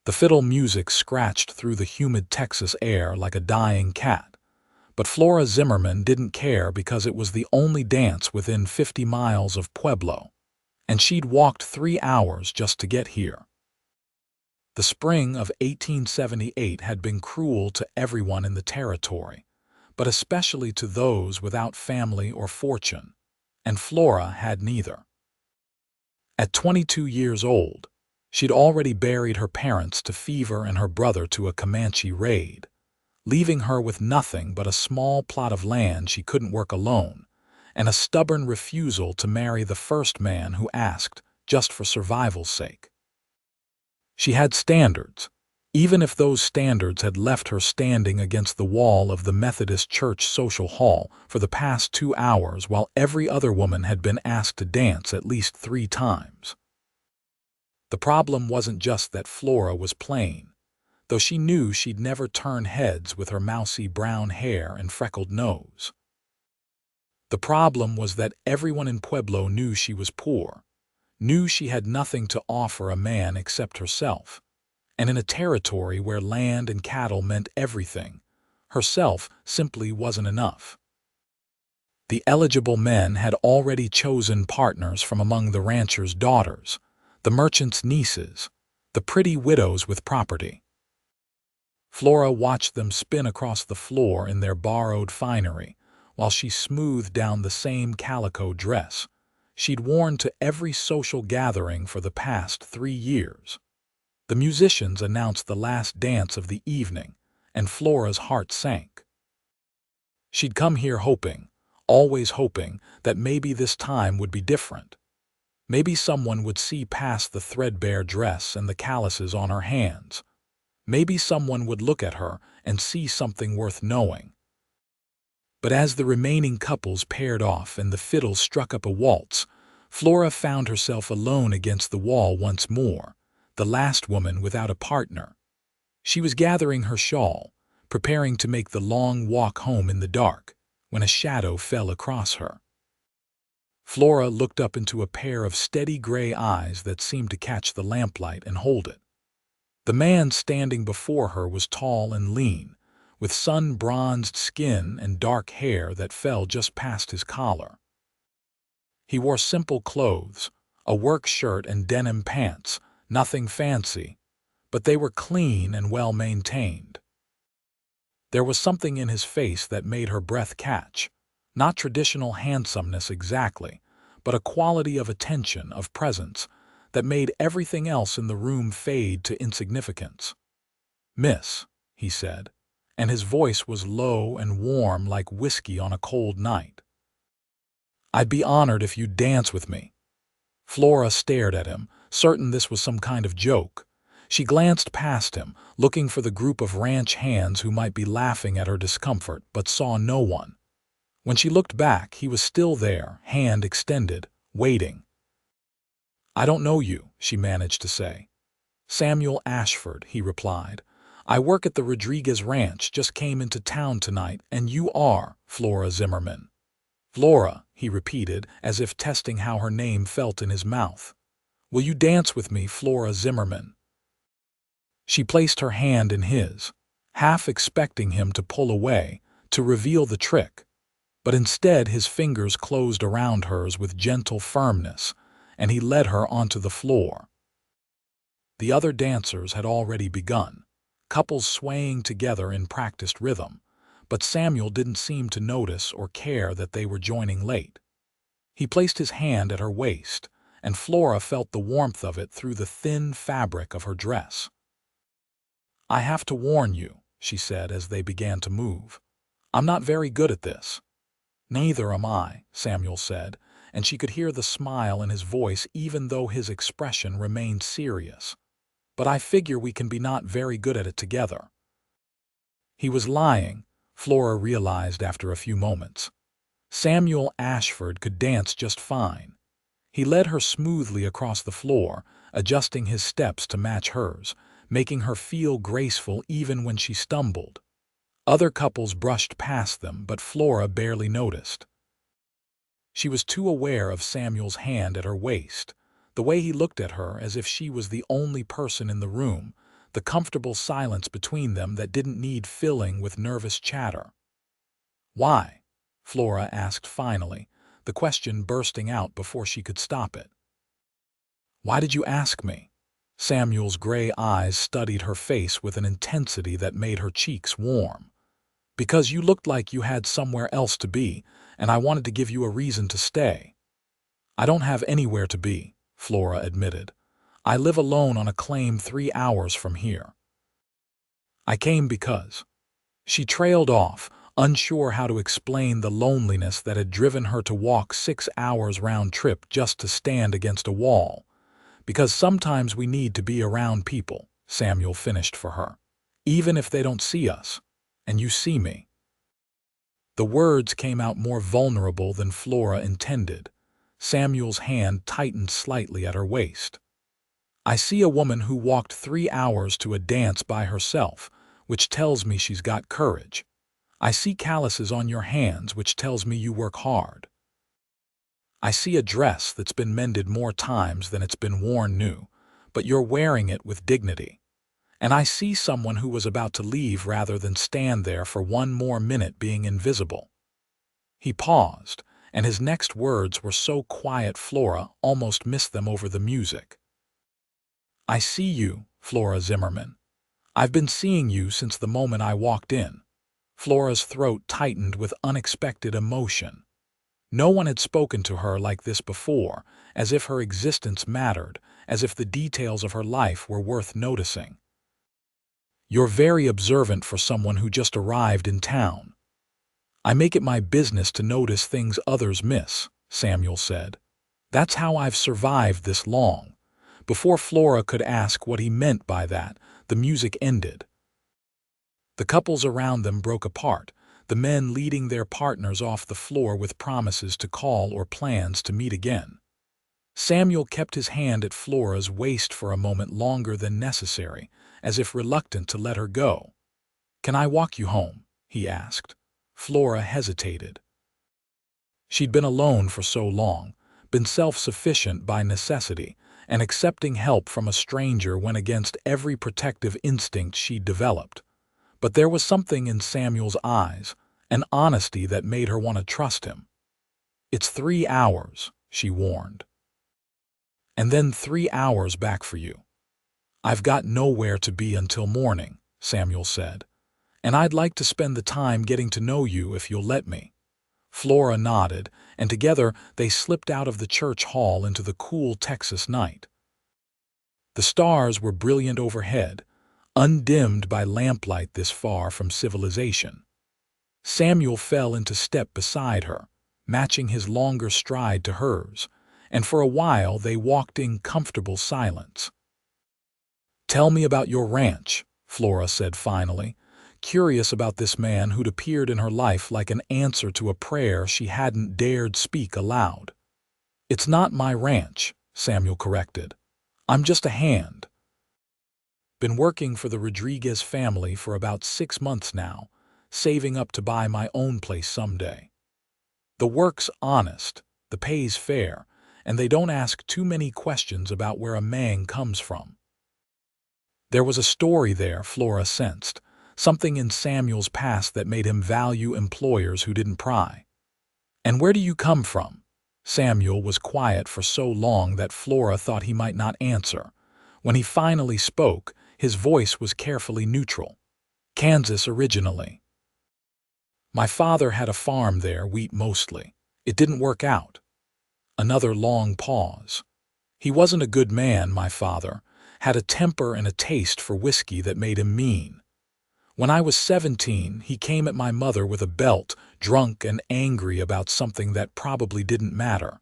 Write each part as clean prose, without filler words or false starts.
The fiddle music scratched through the humid Texas air like a dying cat. But Flora Zimmerman didn't care because it was the only dance within 50 miles of Pueblo, and she'd walked 3 hours just to get here. The spring of 1878 had been cruel to everyone in the territory, but especially to those without family or fortune, and Flora had neither. At 22 years old, she'd already buried her parents to fever and her brother to a Comanche raid, leaving her with nothing but a small plot of land she couldn't work alone, and a stubborn refusal to marry the first man who asked, just for survival's sake. She had standards, even if those standards had left her standing against the wall of the Methodist Church social hall for the past 2 hours while every other woman had been asked to dance at least 3 times. The problem wasn't just that Flora was plain, though she knew she'd never turn heads with her mousy brown hair and freckled nose. The problem was that everyone in Pueblo knew she was poor, knew she had nothing to offer a man except herself, and in a territory where land and cattle meant everything, herself simply wasn't enough. The eligible men had already chosen partners from among the ranchers' daughters, the merchants' nieces, the pretty widows with property. Flora watched them spin across the floor in their borrowed finery while she smoothed down the same calico dress she'd worn to every social gathering for the past 3 years. The musicians announced the last dance of the evening, and Flora's heart sank. She'd come here hoping, always hoping, that maybe this time would be different. Maybe someone would see past the threadbare dress and the calluses on her hands. Maybe someone would look at her and see something worth knowing. But as the remaining couples paired off and the fiddle struck up a waltz, Flora found herself alone against the wall once more, the last woman without a partner. She was gathering her shawl, preparing to make the long walk home in the dark, when a shadow fell across her. Flora looked up into a pair of steady gray eyes that seemed to catch the lamplight and hold it. The man standing before her was tall and lean, with sun-bronzed skin and dark hair that fell just past his collar. He wore simple clothes, a work shirt and denim pants, nothing fancy, but they were clean and well-maintained. There was something in his face that made her breath catch, not traditional handsomeness exactly, but a quality of attention, of presence, that made everything else in the room fade to insignificance. "Miss," he said, and his voice was low and warm like whiskey on a cold night. "I'd be honored if you'd dance with me." Flora stared at him, certain this was some kind of joke. She glanced past him, looking for the group of ranch hands who might be laughing at her discomfort, but saw no one. When she looked back, he was still there, hand extended, waiting. "I don't know you," she managed to say. "Samuel Ashford," he replied. "I work at the Rodriguez Ranch, just came into town tonight, and you are Flora Zimmerman." "Flora," he repeated, as if testing how her name felt in his mouth. "Will you dance with me, Flora Zimmerman?" She placed her hand in his, half expecting him to pull away, to reveal the trick, but instead his fingers closed around hers with gentle firmness, and he led her onto the floor. The other dancers had already begun, couples swaying together in practiced rhythm, but Samuel didn't seem to notice or care that they were joining late. He placed his hand at her waist, and Flora felt the warmth of it through the thin fabric of her dress. "I have to warn you," she said as they began to move. "I'm not very good at this." "Neither am I," Samuel said, and she could hear the smile in his voice even though his expression remained serious. "But I figure we can be not very good at it together." He was lying, Flora realized after a few moments. Samuel Ashford could dance just fine. He led her smoothly across the floor, adjusting his steps to match hers, making her feel graceful even when she stumbled. Other couples brushed past them, but Flora barely noticed. She was too aware of Samuel's hand at her waist, the way he looked at her as if she was the only person in the room, the comfortable silence between them that didn't need filling with nervous chatter. "Why?" Flora asked finally, the question bursting out before she could stop it. "Why did you ask me?" Samuel's gray eyes studied her face with an intensity that made her cheeks warm. "Because you looked like you had somewhere else to be, and I wanted to give you a reason to stay." "I don't have anywhere to be," Flora admitted. "I live alone on a claim 3 hours from here. I came because—" She trailed off, unsure how to explain the loneliness that had driven her to walk 6 hours round trip just to stand against a wall. "Because sometimes we need to be around people," Samuel finished for her. "Even if they don't see us. And you see me." The words came out more vulnerable than Flora intended. Samuel's hand tightened slightly at her waist. "I see a woman who walked 3 hours to a dance by herself, which tells me she's got courage. I see calluses on your hands, which tells me you work hard. I see a dress that's been mended more times than it's been worn new, but you're wearing it with dignity. And I see someone who was about to leave rather than stand there for one more minute being invisible." He paused, and his next words were so quiet Flora almost missed them over the music. "I see you, Flora Zimmerman. I've been seeing you since the moment I walked in." Flora's throat tightened with unexpected emotion. No one had spoken to her like this before, as if her existence mattered, as if the details of her life were worth noticing. "You're very observant for someone who just arrived in town." "I make it my business to notice things others miss," Samuel said. "That's how I've survived this long." Before Flora could ask what he meant by that, the music ended. The couples around them broke apart, the men leading their partners off the floor with promises to call or plans to meet again. Samuel kept his hand at Flora's waist for a moment longer than necessary, as if reluctant to let her go. "Can I walk you home?" he asked. Flora hesitated. She'd been alone for so long, been self-sufficient by necessity, and accepting help from a stranger went against every protective instinct she'd developed. But there was something in Samuel's eyes, an honesty that made her want to trust him. "It's 3 hours," she warned. "And then 3 hours back for you." "I've got nowhere to be until morning," Samuel said. "And I'd like to spend the time getting to know you if you'll let me." Flora nodded, and together they slipped out of the church hall into the cool Texas night. The stars were brilliant overhead, undimmed by lamplight this far from civilization. Samuel fell into step beside her, matching his longer stride to hers, and for a while they walked in comfortable silence. "Tell me about your ranch," Flora said finally, curious about this man who'd appeared in her life like an answer to a prayer she hadn't dared speak aloud. "It's not my ranch," Samuel corrected. "I'm just a hand. Been working for the Rodriguez family for about 6 months now, saving up to buy my own place someday. The work's honest, the pay's fair, and they don't ask too many questions about where a man comes from." There was a story there, Flora sensed, something in Samuel's past that made him value employers who didn't pry. "And where do you come from?" Samuel was quiet for so long that Flora thought he might not answer. When he finally spoke, his voice was carefully neutral. "Kansas originally. My father had a farm there, wheat mostly. It didn't work out." Another long pause. "He wasn't a good man, my father, had a temper and a taste for whiskey that made him mean. When I was 17, he came at my mother with a belt, drunk and angry about something that probably didn't matter.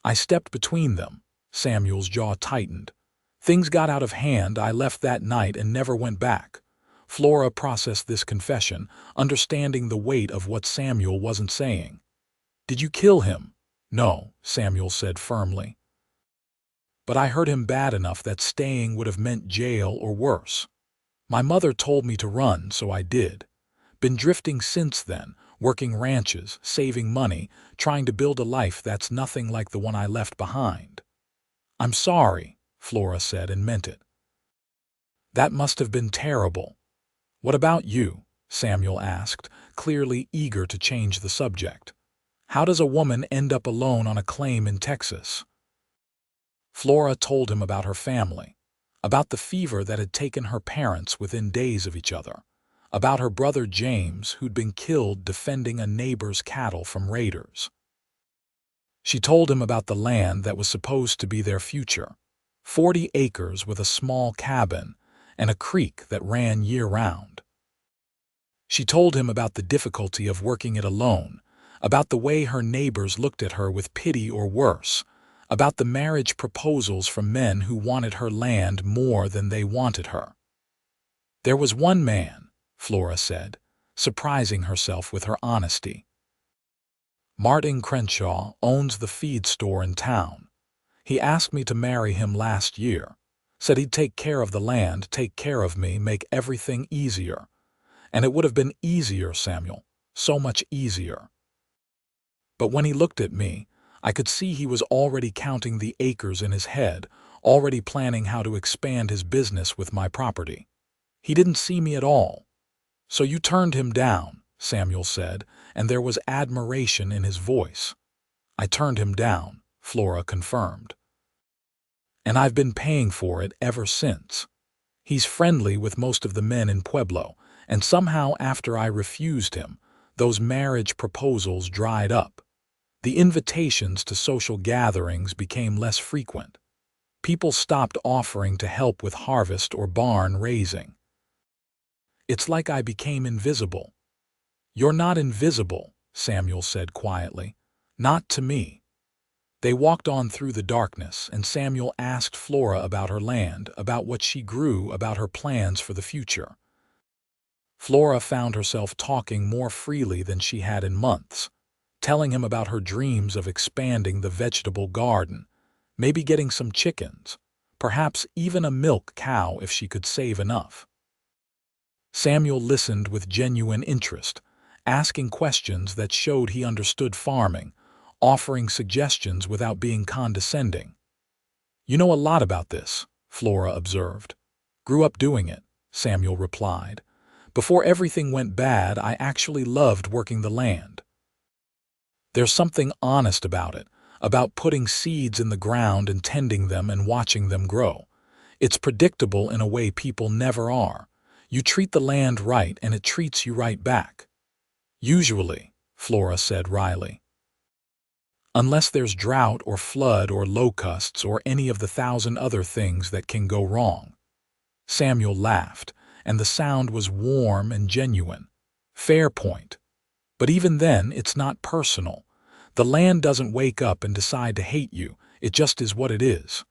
I stepped between them." Samuel's jaw tightened. "Things got out of hand, I left that night and never went back." Flora processed this confession, understanding the weight of what Samuel wasn't saying. "Did you kill him?" "No," Samuel said firmly. "But I hurt him bad enough that staying would have meant jail or worse. My mother told me to run, so I did. Been drifting since then, working ranches, saving money, trying to build a life that's nothing like the one I left behind." "I'm sorry," Flora said, and meant it. That must have been terrible. What about you? Samuel asked, clearly eager to change the subject. How does a woman end up alone on a claim in Texas? Flora told him about her family, about the fever that had taken her parents within days of each other, about her brother James, who'd been killed defending a neighbor's cattle from raiders. She told him about the land that was supposed to be their future, 40 acres with a small cabin and a creek that ran year-round. She told him about the difficulty of working it alone, about the way her neighbors looked at her with pity or worse, about the marriage proposals from men who wanted her land more than they wanted her. There was one man, Flora said, surprising herself with her honesty. Martin Crenshaw owns the feed store in town. He asked me to marry him last year, said he'd take care of the land, take care of me, make everything easier. And it would have been easier, Samuel, so much easier. But when he looked at me, I could see he was already counting the acres in his head, already planning how to expand his business with my property. He didn't see me at all. So you turned him down, Samuel said, and there was admiration in his voice. I turned him down, Flora confirmed. And I've been paying for it ever since. He's friendly with most of the men in Pueblo, and somehow after I refused him, those marriage proposals dried up. The invitations to social gatherings became less frequent. People stopped offering to help with harvest or barn raising. It's like I became invisible. You're not invisible, Samuel said quietly. Not to me. They walked on through the darkness, and Samuel asked Flora about her land, about what she grew, about her plans for the future. Flora found herself talking more freely than she had in months, telling him about her dreams of expanding the vegetable garden, maybe getting some chickens, perhaps even a milk cow if she could save enough. Samuel listened with genuine interest, asking questions that showed he understood farming, offering suggestions without being condescending. You know a lot about this, Flora observed. Grew up doing it, Samuel replied. Before everything went bad, I actually loved working the land. There's something honest about it, about putting seeds in the ground and tending them and watching them grow. It's predictable in a way people never are. You treat the land right and it treats you right back. Usually, Flora said wryly. Unless there's drought or flood or locusts or any of the 1,000 other things that can go wrong. Samuel laughed, and the sound was warm and genuine. Fair point. But even then, it's not personal. The land doesn't wake up and decide to hate you. It just is what it is.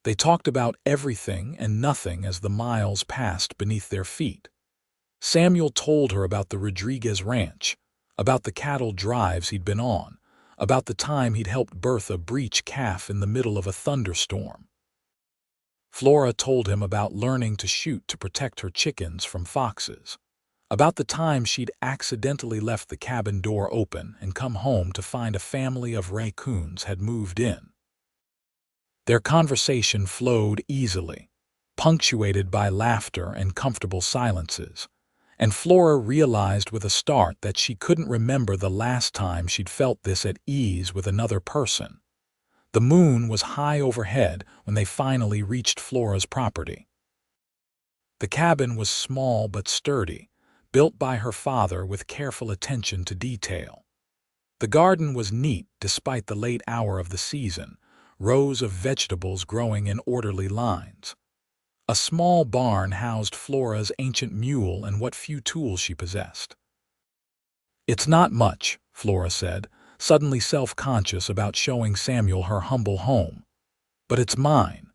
They talked about everything and nothing as the miles passed beneath their feet. Samuel told her about the Rodriguez ranch, about the cattle drives he'd been on, about the time he'd helped birth a breech calf in the middle of a thunderstorm. Flora told him about learning to shoot to protect her chickens from foxes, about the time she'd accidentally left the cabin door open and come home to find a family of raccoons had moved in. Their conversation flowed easily, punctuated by laughter and comfortable silences, and Flora realized with a start that she couldn't remember the last time she'd felt this at ease with another person. The moon was high overhead when they finally reached Flora's property. The cabin was small but sturdy, built by her father with careful attention to detail. The garden was neat despite the late hour of the season, rows of vegetables growing in orderly lines. A small barn housed Flora's ancient mule and what few tools she possessed. It's not much, Flora said, suddenly self-conscious about showing Samuel her humble home. But it's mine.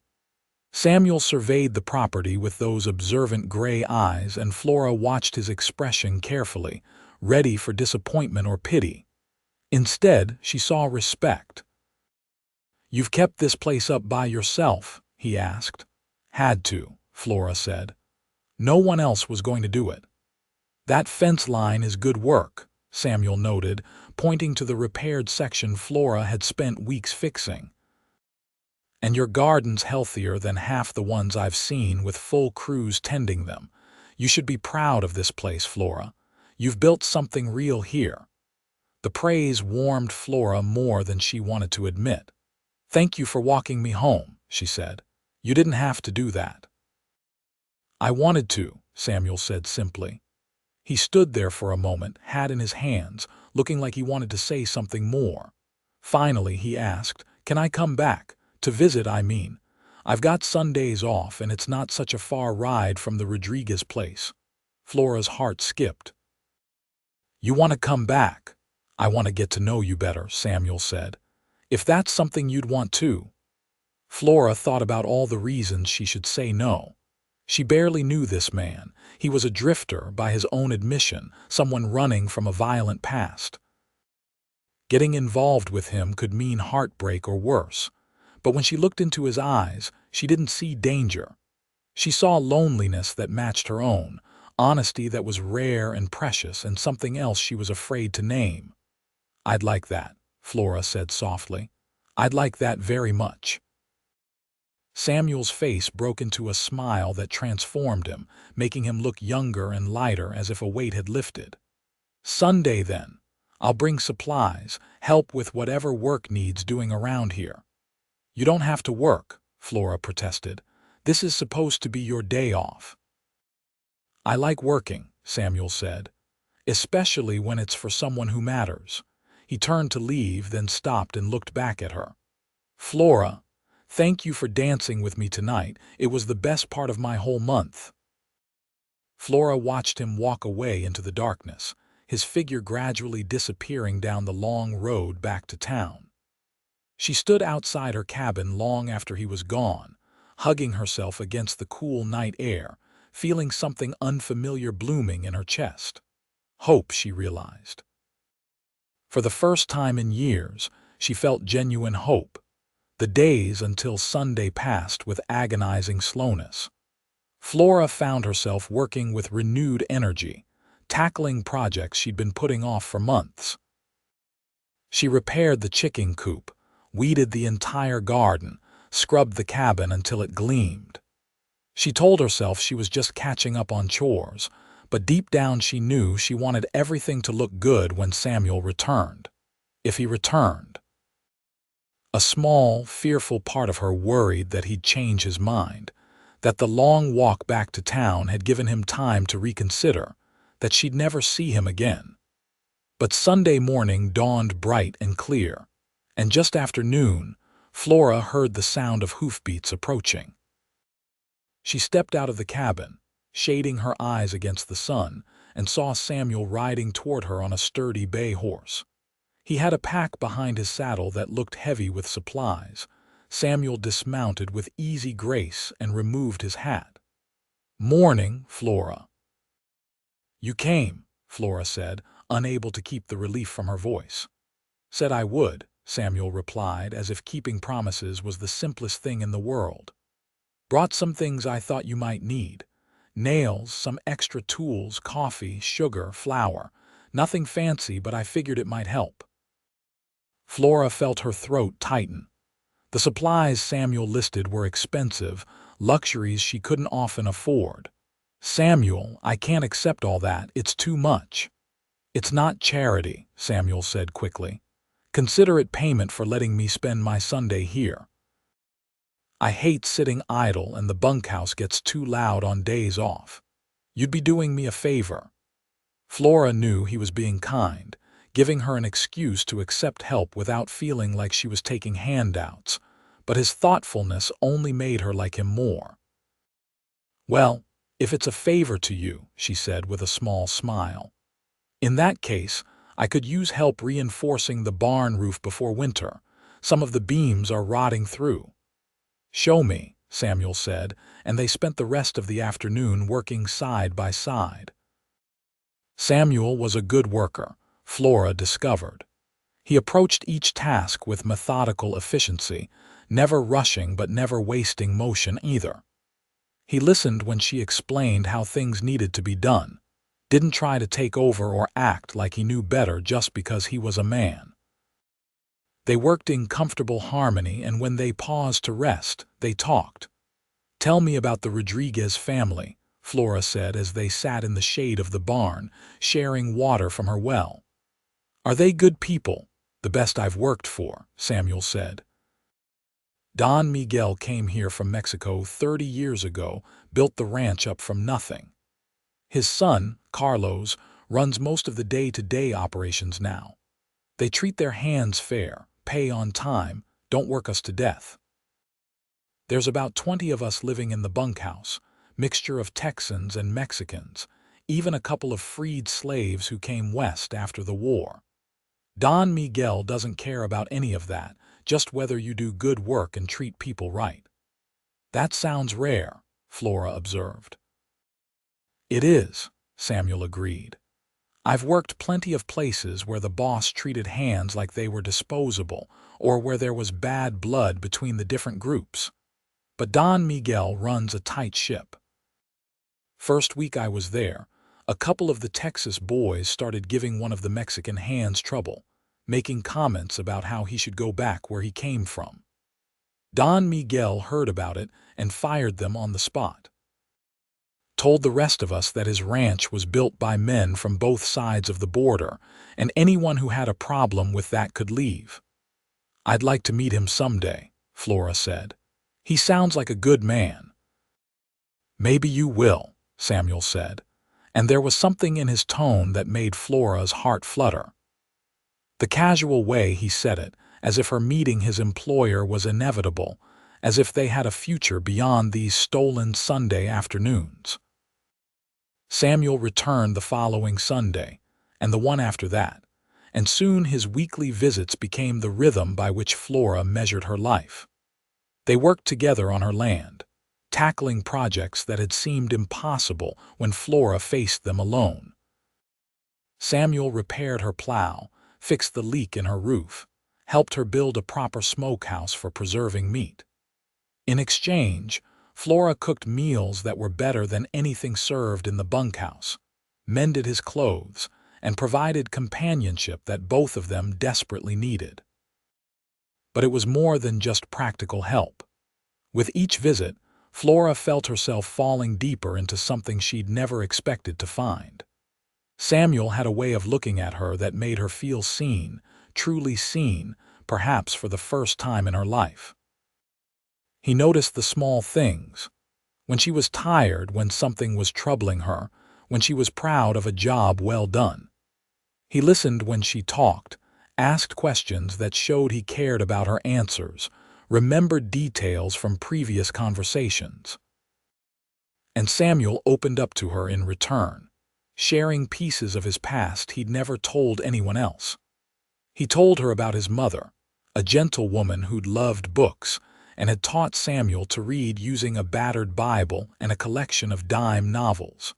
Samuel surveyed the property with those observant gray eyes, and Flora watched his expression carefully, ready for disappointment or pity. Instead, she saw respect. "You've kept this place up by yourself?" he asked. "Had to," Flora said. "No one else was going to do it." "That fence line is good work," Samuel noted, pointing to the repaired section Flora had spent weeks fixing. And your garden's healthier than half the ones I've seen with full crews tending them. You should be proud of this place, Flora. You've built something real here." The praise warmed Flora more than she wanted to admit. "Thank you for walking me home," she said. "You didn't have to do that." "I wanted to," Samuel said simply. He stood there for a moment, hat in his hands, looking like he wanted to say something more. Finally, he asked, "Can I come back? To visit, I mean. I've got Sundays off, and it's not such a far ride from the Rodriguez place." Flora's heart skipped. "You want to come back? I want to get to know you better," Samuel said. "If that's something you'd want to." Flora thought about all the reasons she should say no. She barely knew this man. He was a drifter, by his own admission, someone running from a violent past. Getting involved with him could mean heartbreak or worse. But when she looked into his eyes, she didn't see danger. She saw loneliness that matched her own, honesty that was rare and precious, and something else she was afraid to name. "I'd like that," Flora said softly. "I'd like that very much." Samuel's face broke into a smile that transformed him, making him look younger and lighter, as if a weight had lifted. "Sunday, then. I'll bring supplies, help with whatever work needs doing around here." "You don't have to work," Flora protested. "This is supposed to be your day off." "I like working," Samuel said, "especially when it's for someone who matters." He turned to leave, then stopped and looked back at her. "Flora, thank you for dancing with me tonight. It was the best part of my whole month." Flora watched him walk away into the darkness, his figure gradually disappearing down the long road back to town. She stood outside her cabin long after he was gone, hugging herself against the cool night air, feeling something unfamiliar blooming in her chest. Hope, she realized. For the first time in years, she felt genuine hope. The days until Sunday passed with agonizing slowness. Flora found herself working with renewed energy, tackling projects she'd been putting off for months. She repaired the chicken coop, weeded the entire garden, scrubbed the cabin until it gleamed. She told herself she was just catching up on chores, but deep down she knew she wanted everything to look good when Samuel returned. If he returned. A small, fearful part of her worried that he'd change his mind, that the long walk back to town had given him time to reconsider, that she'd never see him again. But Sunday morning dawned bright and clear, and just after noon, Flora heard the sound of hoofbeats approaching. She stepped out of the cabin, shading her eyes against the sun, and saw Samuel riding toward her on a sturdy bay horse. He had a pack behind his saddle that looked heavy with supplies. Samuel dismounted with easy grace and removed his hat. "Morning, Flora." "You came," Flora said, unable to keep the relief from her voice. "Said I would," Samuel replied, as if keeping promises was the simplest thing in the world. "Brought some things I thought you might need. Nails, some extra tools, coffee, sugar, flour. Nothing fancy, but I figured it might help." Flora felt her throat tighten. The supplies Samuel listed were expensive, luxuries she couldn't often afford. "Samuel, I can't accept all that. It's too much." "It's not charity," Samuel said quickly. "Consider it payment for letting me spend my Sunday here. I hate sitting idle, and the bunkhouse gets too loud on days off. You'd be doing me a favor." Flora knew he was being kind, giving her an excuse to accept help without feeling like she was taking handouts, but his thoughtfulness only made her like him more. "Well, if it's a favor to you," she said with a small smile. "In that case, I could use help reinforcing the barn roof before winter. Some of the beams are rotting through." "Show me," Samuel said, and they spent the rest of the afternoon working side by side. Samuel was a good worker, Flora discovered. He approached each task with methodical efficiency, never rushing but never wasting motion either. He listened when she explained how things needed to be done, didn't try to take over or act like he knew better just because he was a man. They worked in comfortable harmony, and when they paused to rest, they talked. "Tell me about the Rodriguez family," Flora said as they sat in the shade of the barn, sharing water from her well. "Are they good people?" "The best I've worked for," Samuel said. "Don Miguel came here from Mexico 30 years ago, built the ranch up from nothing. His son, Carlos, runs most of the day-to-day operations now. They treat their hands fair, pay on time, don't work us to death. There's about 20 of us living in the bunkhouse, mixture of Texans and Mexicans, even a couple of freed slaves who came west after the war. Don Miguel doesn't care about any of that, just whether you do good work and treat people right." "That sounds rare," Flora observed. "It is," Samuel agreed. "I've worked plenty of places where the boss treated hands like they were disposable, or where there was bad blood between the different groups. But Don Miguel runs a tight ship. First week I was there, a couple of the Texas boys started giving one of the Mexican hands trouble, making comments about how he should go back where he came from. Don Miguel heard about it and fired them on the spot. Told the rest of us that his ranch was built by men from both sides of the border, and anyone who had a problem with that could leave. I'd like to meet him someday," Flora said. "He sounds like a good man." "Maybe you will," Samuel said, and there was something in his tone that made Flora's heart flutter. The casual way he said it, as if her meeting his employer was inevitable, as if they had a future beyond these stolen Sunday afternoons. Samuel returned the following Sunday, and the one after that, and soon his weekly visits became the rhythm by which Flora measured her life. They worked together on her land, tackling projects that had seemed impossible when Flora faced them alone. Samuel repaired her plow, fixed the leak in her roof, helped her build a proper smokehouse for preserving meat. In exchange, Flora cooked meals that were better than anything served in the bunkhouse, mended his clothes, and provided companionship that both of them desperately needed. But it was more than just practical help. With each visit, Flora felt herself falling deeper into something she'd never expected to find. Samuel had a way of looking at her that made her feel seen, truly seen, perhaps for the first time in her life. He noticed the small things. When she was tired, when something was troubling her, when she was proud of a job well done. He listened when she talked, asked questions that showed he cared about her answers, remembered details from previous conversations. And Samuel opened up to her in return, sharing pieces of his past he'd never told anyone else. He told her about his mother, a gentle woman who'd loved books, and had taught Samuel to read using a battered Bible and a collection of dime novels.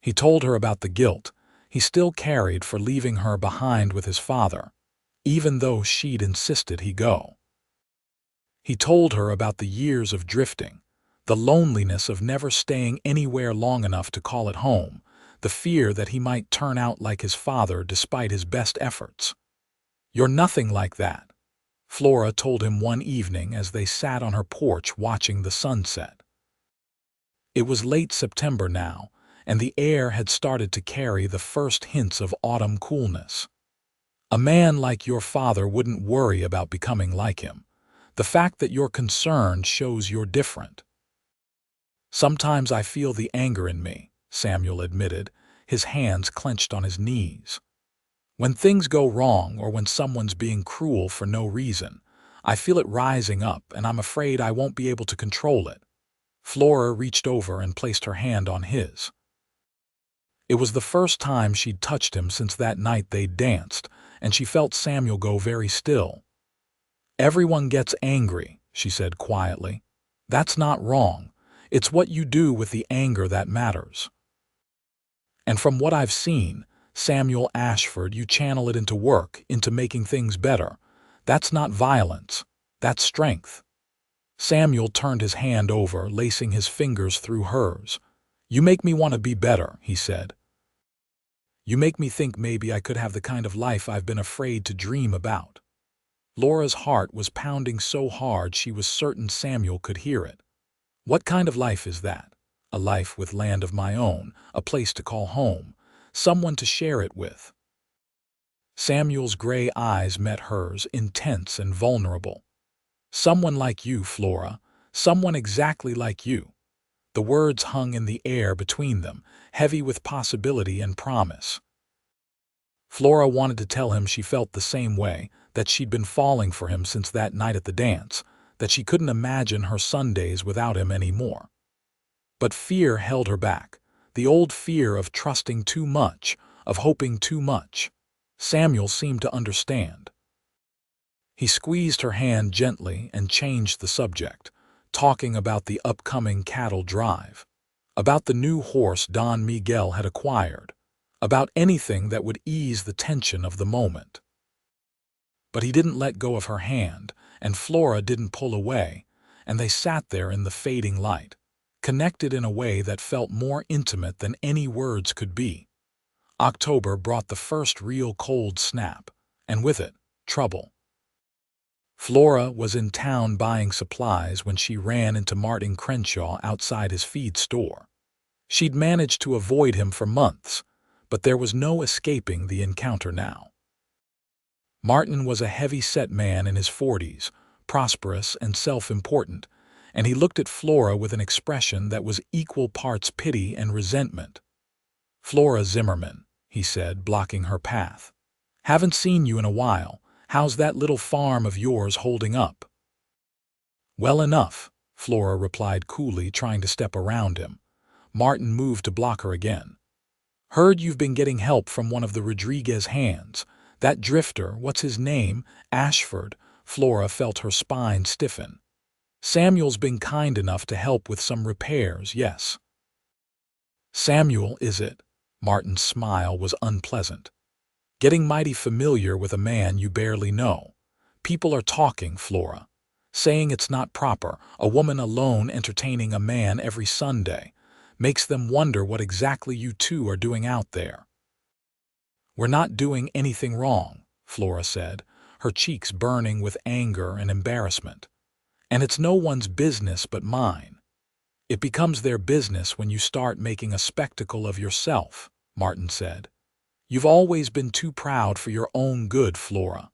He told her about the guilt he still carried for leaving her behind with his father, even though she'd insisted he go. He told her about the years of drifting, the loneliness of never staying anywhere long enough to call it home, the fear that he might turn out like his father despite his best efforts. "You're nothing like that," Flora told him one evening as they sat on her porch watching the sunset. It was late September now, and the air had started to carry the first hints of autumn coolness. "A man like your father wouldn't worry about becoming like him. The fact that you're concerned shows you're different." "Sometimes I feel the anger in me," Samuel admitted, his hands clenched on his knees. "When things go wrong or when someone's being cruel for no reason, I feel it rising up and I'm afraid I won't be able to control it." Flora reached over and placed her hand on his. It was the first time she'd touched him since that night they'd danced, and she felt Samuel go very still. "Everyone gets angry," she said quietly. "That's not wrong. It's what you do with the anger that matters. And from what I've seen, Samuel Ashford, you channel it into work, into making things better. That's not violence. That's strength." Samuel turned his hand over, lacing his fingers through hers. "You make me want to be better," he said. "You make me think maybe I could have the kind of life I've been afraid to dream about." Laura's heart was pounding so hard she was certain Samuel could hear it. What kind of life is that? A life with land of my own, a place to call home, someone to share it with. Samuel's gray eyes met hers, intense and vulnerable. Someone like you, Flora. Someone exactly like you. The words hung in the air between them, heavy with possibility and promise. Flora wanted to tell him she felt the same way, that she'd been falling for him since that night at the dance, that she couldn't imagine her Sundays without him anymore. But fear held her back, the old fear of trusting too much, of hoping too much. Samuel seemed to understand. He squeezed her hand gently and changed the subject, talking about the upcoming cattle drive, about the new horse Don Miguel had acquired, about anything that would ease the tension of the moment. But he didn't let go of her hand, and Flora didn't pull away, and they sat there in the fading light, connected in a way that felt more intimate than any words could be. October brought the first real cold snap, and with it, trouble. Flora was in town buying supplies when she ran into Martin Crenshaw outside his feed store. She'd managed to avoid him for months, but there was no escaping the encounter now. Martin was a heavy-set man in his 40s, prosperous and self-important, and he looked at Flora with an expression that was equal parts pity and resentment. "Flora Zimmerman," he said, blocking her path. "Haven't seen you in a while. How's that little farm of yours holding up?" "Well enough," Flora replied coolly, trying to step around him. Martin moved to block her again. "Heard you've been getting help from one of the Rodriguez hands. That drifter, what's his name? Ashford." Flora felt her spine stiffen. "Samuel's been kind enough to help with some repairs, yes." "Samuel, is it?" Martin's smile was unpleasant. "Getting mighty familiar with a man you barely know. People are talking, Flora. Saying it's not proper, a woman alone entertaining a man every Sunday. Makes them wonder what exactly you two are doing out there." "We're not doing anything wrong," Flora said, her cheeks burning with anger and embarrassment. "And it's no one's business but mine." "It becomes their business when you start making a spectacle of yourself," Martin said. "You've always been too proud for your own good, Flora.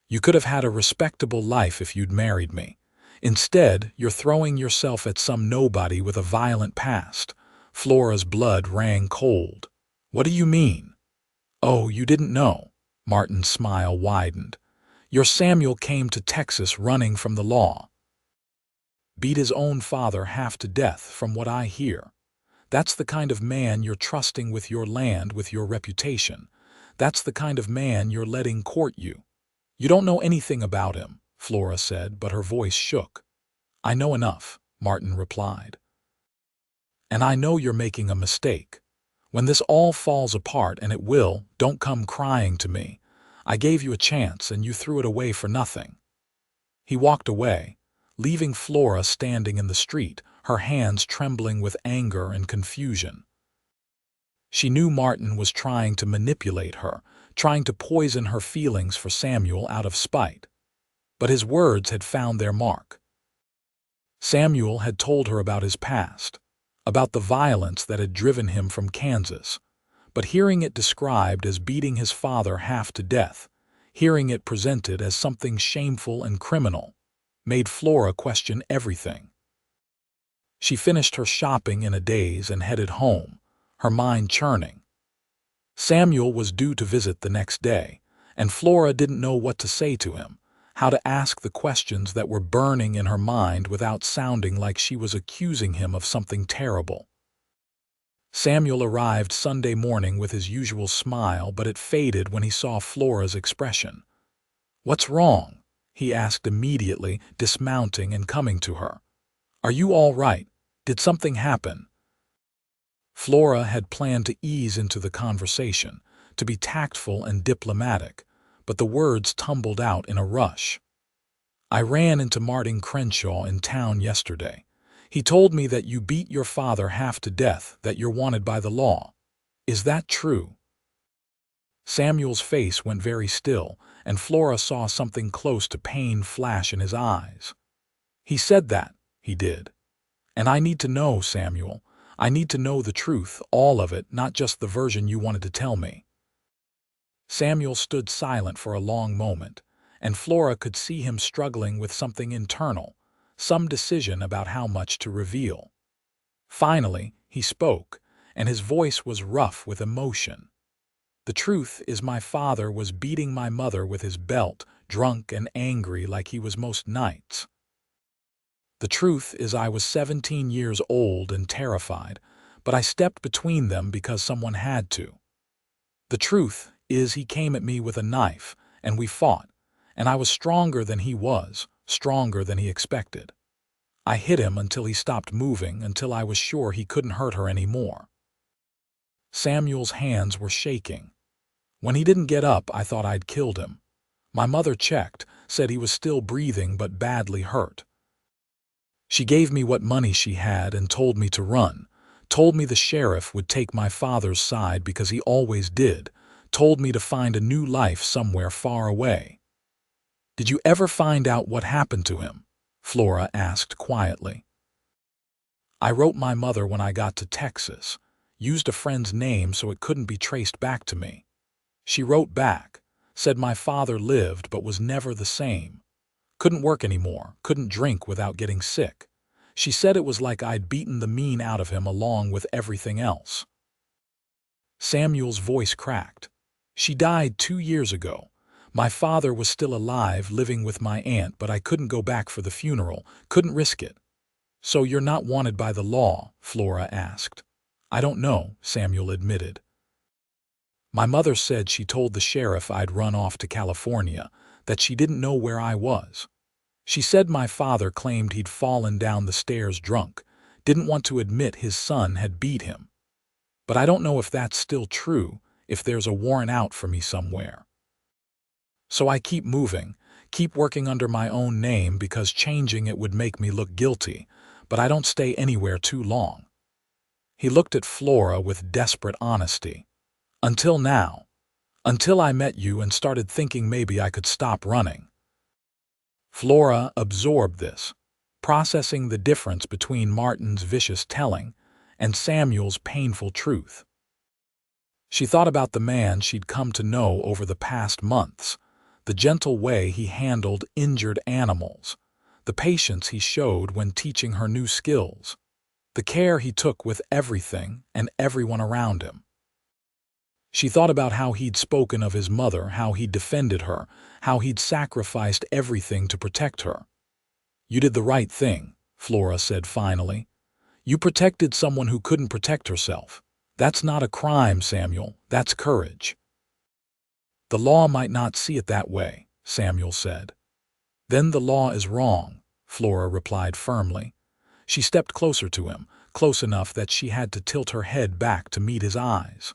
You could have had a respectable life if you'd married me. Instead, you're throwing yourself at some nobody with a violent past." Flora's blood ran cold. "What do you mean?" "Oh, you didn't know." Martin's smile widened. "Your Samuel came to Texas running from the law. Beat his own father half to death, from what I hear. That's the kind of man you're trusting with your land, with your reputation. That's the kind of man you're letting court you." "You don't know anything about him," Flora said, but her voice shook. "I know enough," Martin replied. "And I know you're making a mistake. When this all falls apart, and it will, don't come crying to me. I gave you a chance, and you threw it away for nothing." He walked away, leaving Flora standing in the street, her hands trembling with anger and confusion. She knew Martin was trying to manipulate her, trying to poison her feelings for Samuel out of spite. But his words had found their mark. Samuel had told her about his past, about the violence that had driven him from Kansas. But hearing it described as beating his father half to death, hearing it presented as something shameful and criminal, made Flora question everything. She finished her shopping in a daze and headed home, her mind churning. Samuel was due to visit the next day, and Flora didn't know what to say to him, how to ask the questions that were burning in her mind without sounding like she was accusing him of something terrible. Samuel arrived Sunday morning with his usual smile, but it faded when he saw Flora's expression. "What's wrong?" he asked immediately, dismounting and coming to her. "Are you all right? Did something happen?" Flora had planned to ease into the conversation, to be tactful and diplomatic, but the words tumbled out in a rush. "I ran into Martin Crenshaw in town yesterday. He told me that you beat your father half to death, that you're wanted by the law. Is that true?" Samuel's face went very still, and Flora saw something close to pain flash in his eyes. "He said that, he did. And I need to know, Samuel. I need to know the truth, all of it, not just the version you wanted to tell me." Samuel stood silent for a long moment, and Flora could see him struggling with something internal, some decision about how much to reveal. Finally, he spoke, and his voice was rough with emotion. "The truth is my father was beating my mother with his belt, drunk and angry like he was most nights. The truth is I was 17 years old and terrified, but I stepped between them because someone had to. The truth is he came at me with a knife, and we fought, and I was stronger than he was, stronger than he expected. I hit him until he stopped moving, until I was sure he couldn't hurt her anymore." Samuel's hands were shaking. "When he didn't get up, I thought I'd killed him. My mother checked, said he was still breathing but badly hurt. She gave me what money she had and told me to run, told me the sheriff would take my father's side because he always did, told me to find a new life somewhere far away." "Did you ever find out what happened to him?" Flora asked quietly. "I wrote my mother when I got to Texas, used a friend's name so it couldn't be traced back to me. She wrote back, said my father lived but was never the same. Couldn't work anymore, couldn't drink without getting sick. She said it was like I'd beaten the mean out of him along with everything else." Samuel's voice cracked. "She died 2 years ago. My father was still alive, living with my aunt, but I couldn't go back for the funeral, couldn't risk it." "So you're not wanted by the law?" Flora asked. "I don't know," Samuel admitted. "My mother said she told the sheriff I'd run off to California, that she didn't know where I was. She said my father claimed he'd fallen down the stairs drunk, didn't want to admit his son had beat him. But I don't know if that's still true, if there's a warrant out for me somewhere. So I keep moving, keep working under my own name because changing it would make me look guilty, but I don't stay anywhere too long." He looked at Flora with desperate honesty. "Until now. Until I met you and started thinking maybe I could stop running." Flora absorbed this, processing the difference between Martin's vicious telling and Samuel's painful truth. She thought about the man she'd come to know over the past months, the gentle way he handled injured animals, the patience he showed when teaching her new skills, the care he took with everything and everyone around him. She thought about how he'd spoken of his mother, how he'd defended her, how he'd sacrificed everything to protect her. "You did the right thing," Flora said finally. "You protected someone who couldn't protect herself. That's not a crime, Samuel. That's courage." "The law might not see it that way," Samuel said. "Then the law is wrong," Flora replied firmly. She stepped closer to him, close enough that she had to tilt her head back to meet his eyes.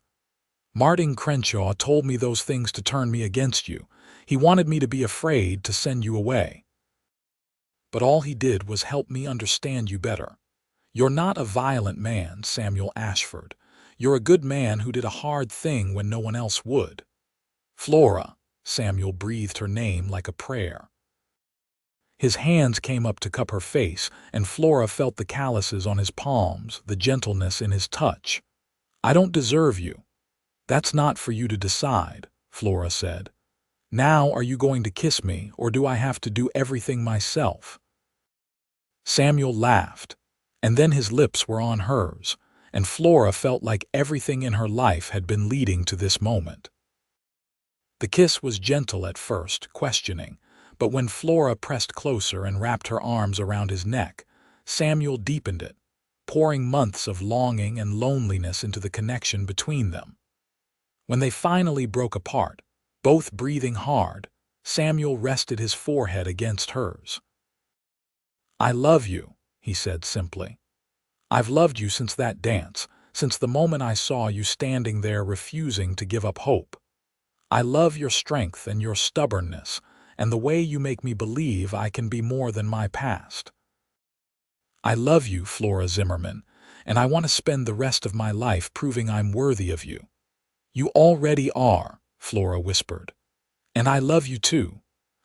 "Martin Crenshaw told me those things to turn me against you. He wanted me to be afraid, to send you away. But all he did was help me understand you better. You're not a violent man, Samuel Ashford. You're a good man who did a hard thing when no one else would." "Flora," Samuel breathed her name like a prayer. His hands came up to cup her face, and Flora felt the calluses on his palms, the gentleness in his touch. "I don't deserve you." "That's not for you to decide," Flora said. "Now are you going to kiss me, or do I have to do everything myself?" Samuel laughed, and then his lips were on hers, and Flora felt like everything in her life had been leading to this moment. The kiss was gentle at first, questioning, but when Flora pressed closer and wrapped her arms around his neck, Samuel deepened it, pouring months of longing and loneliness into the connection between them. When they finally broke apart, both breathing hard, Samuel rested his forehead against hers. "I love you," he said simply. "I've loved you since that dance, since the moment I saw you standing there refusing to give up hope. I love your strength and your stubbornness, and the way you make me believe I can be more than my past. I love you, Flora Zimmerman, and I want to spend the rest of my life proving I'm worthy of you." "You already are," Flora whispered. "And I love you too.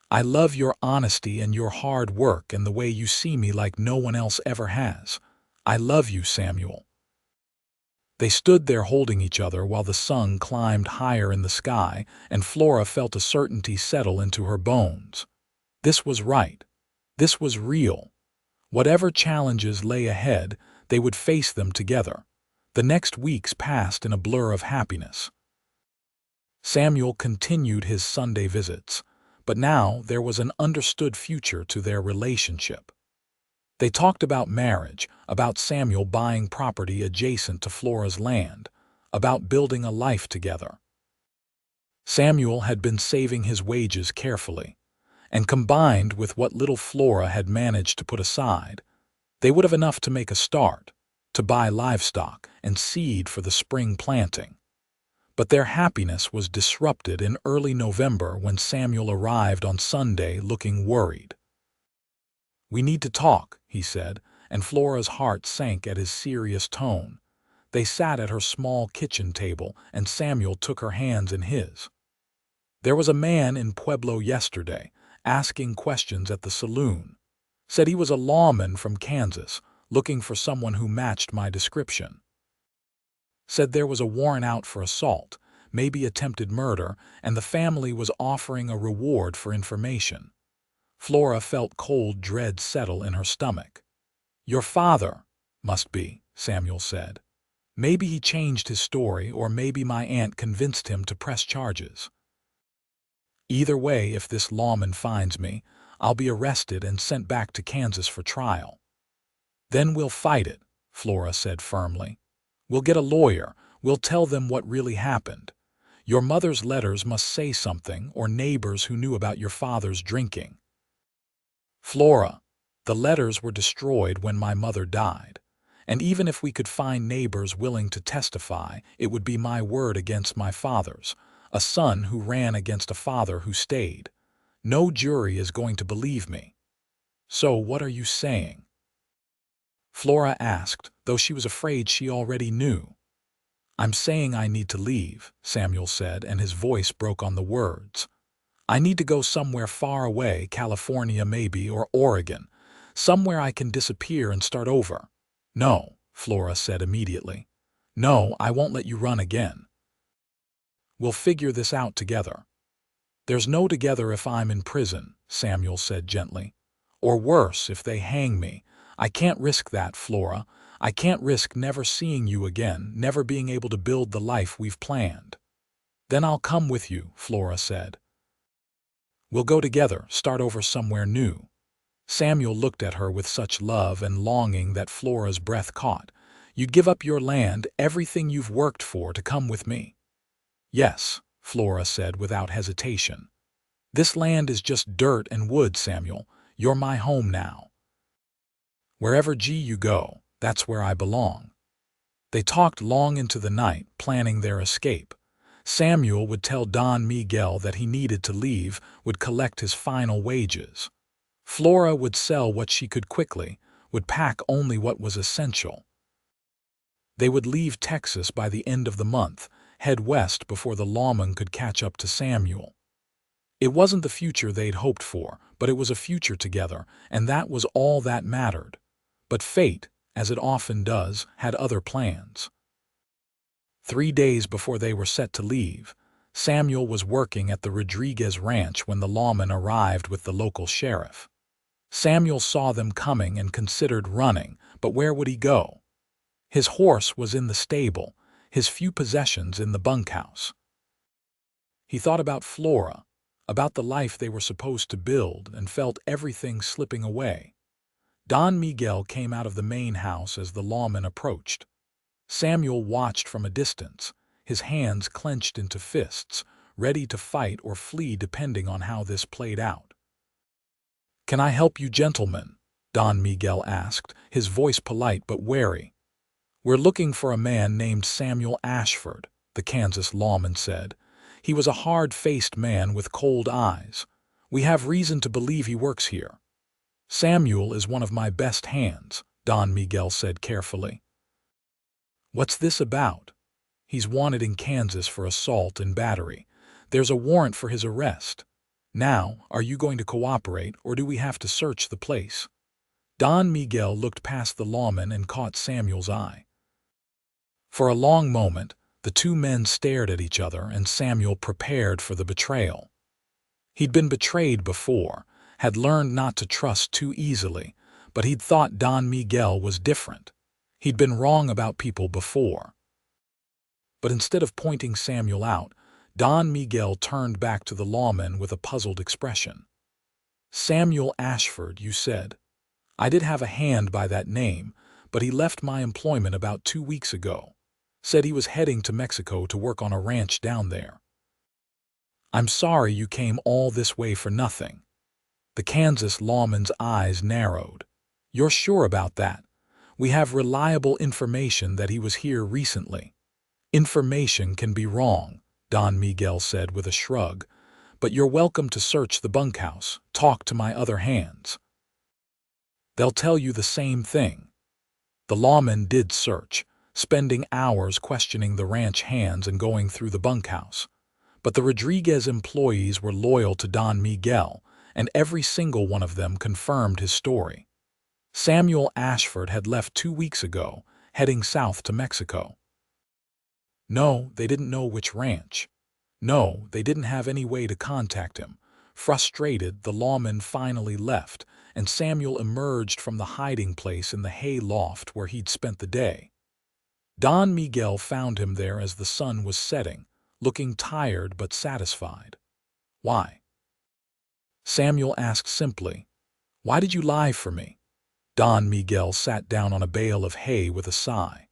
I love your honesty and your hard work and the way you see me like no one else ever has. I love you, Samuel." They stood there holding each other while the sun climbed higher in the sky, and Flora felt a certainty settle into her bones. This was right. This was real. Whatever challenges lay ahead, they would face them together. The next weeks passed in a blur of happiness. Samuel continued his Sunday visits, but now there was an understood future to their relationship. They talked about marriage, about Samuel buying property adjacent to Flora's land, about building a life together. Samuel had been saving his wages carefully, and combined with what little Flora had managed to put aside, they would have enough to make a start, to buy livestock and seed for the spring planting. But their happiness was disrupted in early November when Samuel arrived on Sunday looking worried. "We need to talk," he said, and Flora's heart sank at his serious tone. They sat at her small kitchen table, and Samuel took her hands in his. "There was a man in Pueblo yesterday, asking questions at the saloon. Said he was a lawman from Kansas, looking for someone who matched my description. Said there was a warrant out for assault, maybe attempted murder, and the family was offering a reward for information." Flora felt cold dread settle in her stomach. "Your father, must be," Samuel said. "Maybe he changed his story, or maybe my aunt convinced him to press charges. Either way, if this lawman finds me, I'll be arrested and sent back to Kansas for trial." "Then we'll fight it," Flora said firmly. "We'll get a lawyer. We'll tell them what really happened. Your mother's letters must say something, or neighbors who knew about your father's drinking." "Flora, the letters were destroyed when my mother died. And even if we could find neighbors willing to testify, it would be my word against my father's, a son who ran against a father who stayed. No jury is going to believe me." "So what are you saying?" Flora asked, though she was afraid she already knew. "I'm saying I need to leave," Samuel said, and his voice broke on the words. "I need to go somewhere far away, California maybe, or Oregon, somewhere I can disappear and start over." "No," Flora said immediately. "No, I won't let you run again. We'll figure this out together." "There's no together if I'm in prison," Samuel said gently. "Or worse, if they hang me. I can't risk that, Flora. I can't risk never seeing you again, never being able to build the life we've planned." "Then I'll come with you," Flora said. "We'll go together, start over somewhere new." Samuel looked at her with such love and longing that Flora's breath caught. "You'd give up your land, everything you've worked for, to come with me?" "Yes," Flora said without hesitation. "This land is just dirt and wood, Samuel. You're my home now. Wherever you go, that's where I belong." They talked long into the night, planning their escape. Samuel would tell Don Miguel that he needed to leave, would collect his final wages. Flora would sell what she could quickly, would pack only what was essential. They would leave Texas by the end of the month, head west before the lawman could catch up to Samuel. It wasn't the future they'd hoped for, but it was a future together, and that was all that mattered. But fate, as it often does, had other plans. 3 days before they were set to leave, Samuel was working at the Rodriguez ranch when the lawman arrived with the local sheriff. Samuel saw them coming and considered running, but where would he go? His horse was in the stable, his few possessions in the bunkhouse. He thought about Flora, about the life they were supposed to build, and felt everything slipping away. Don Miguel came out of the main house as the lawman approached. Samuel watched from a distance, his hands clenched into fists, ready to fight or flee depending on how this played out. "Can I help you, gentlemen?" Don Miguel asked, his voice polite but wary. "We're looking for a man named Samuel Ashford," the Kansas lawman said. "He was a hard-faced man with cold eyes. We have reason to believe he works here." "Samuel is one of my best hands," Don Miguel said carefully. "What's this about?" "He's wanted in Kansas for assault and battery. There's a warrant for his arrest. Now, are you going to cooperate, or do we have to search the place?" Don Miguel looked past the lawman and caught Samuel's eye. For a long moment, the two men stared at each other, and Samuel prepared for the betrayal. He'd been betrayed before, had learned not to trust too easily, but he'd thought Don Miguel was different. He'd been wrong about people before. But instead of pointing Samuel out, Don Miguel turned back to the lawman with a puzzled expression. "Samuel Ashford, you said. I did have a hand by that name, but he left my employment about 2 weeks ago. Said he was heading to Mexico to work on a ranch down there. I'm sorry you came all this way for nothing." The Kansas lawman's eyes narrowed. "You're sure about that? We have reliable information that he was here recently." "Information can be wrong," Don Miguel said with a shrug, "but you're welcome to search the bunkhouse, talk to my other hands. They'll tell you the same thing." The lawman did search, spending hours questioning the ranch hands and going through the bunkhouse. But the Rodriguez employees were loyal to Don Miguel, and every single one of them confirmed his story. Samuel Ashford had left 2 weeks ago, heading south to Mexico. No, they didn't know which ranch. No, they didn't have any way to contact him. Frustrated, the lawman finally left, and Samuel emerged from the hiding place in the hay loft where he'd spent the day. Don Miguel found him there as the sun was setting, looking tired but satisfied. "Why?" Samuel asked simply. "Why did you lie for me?" Don Miguel sat down on a bale of hay with a sigh.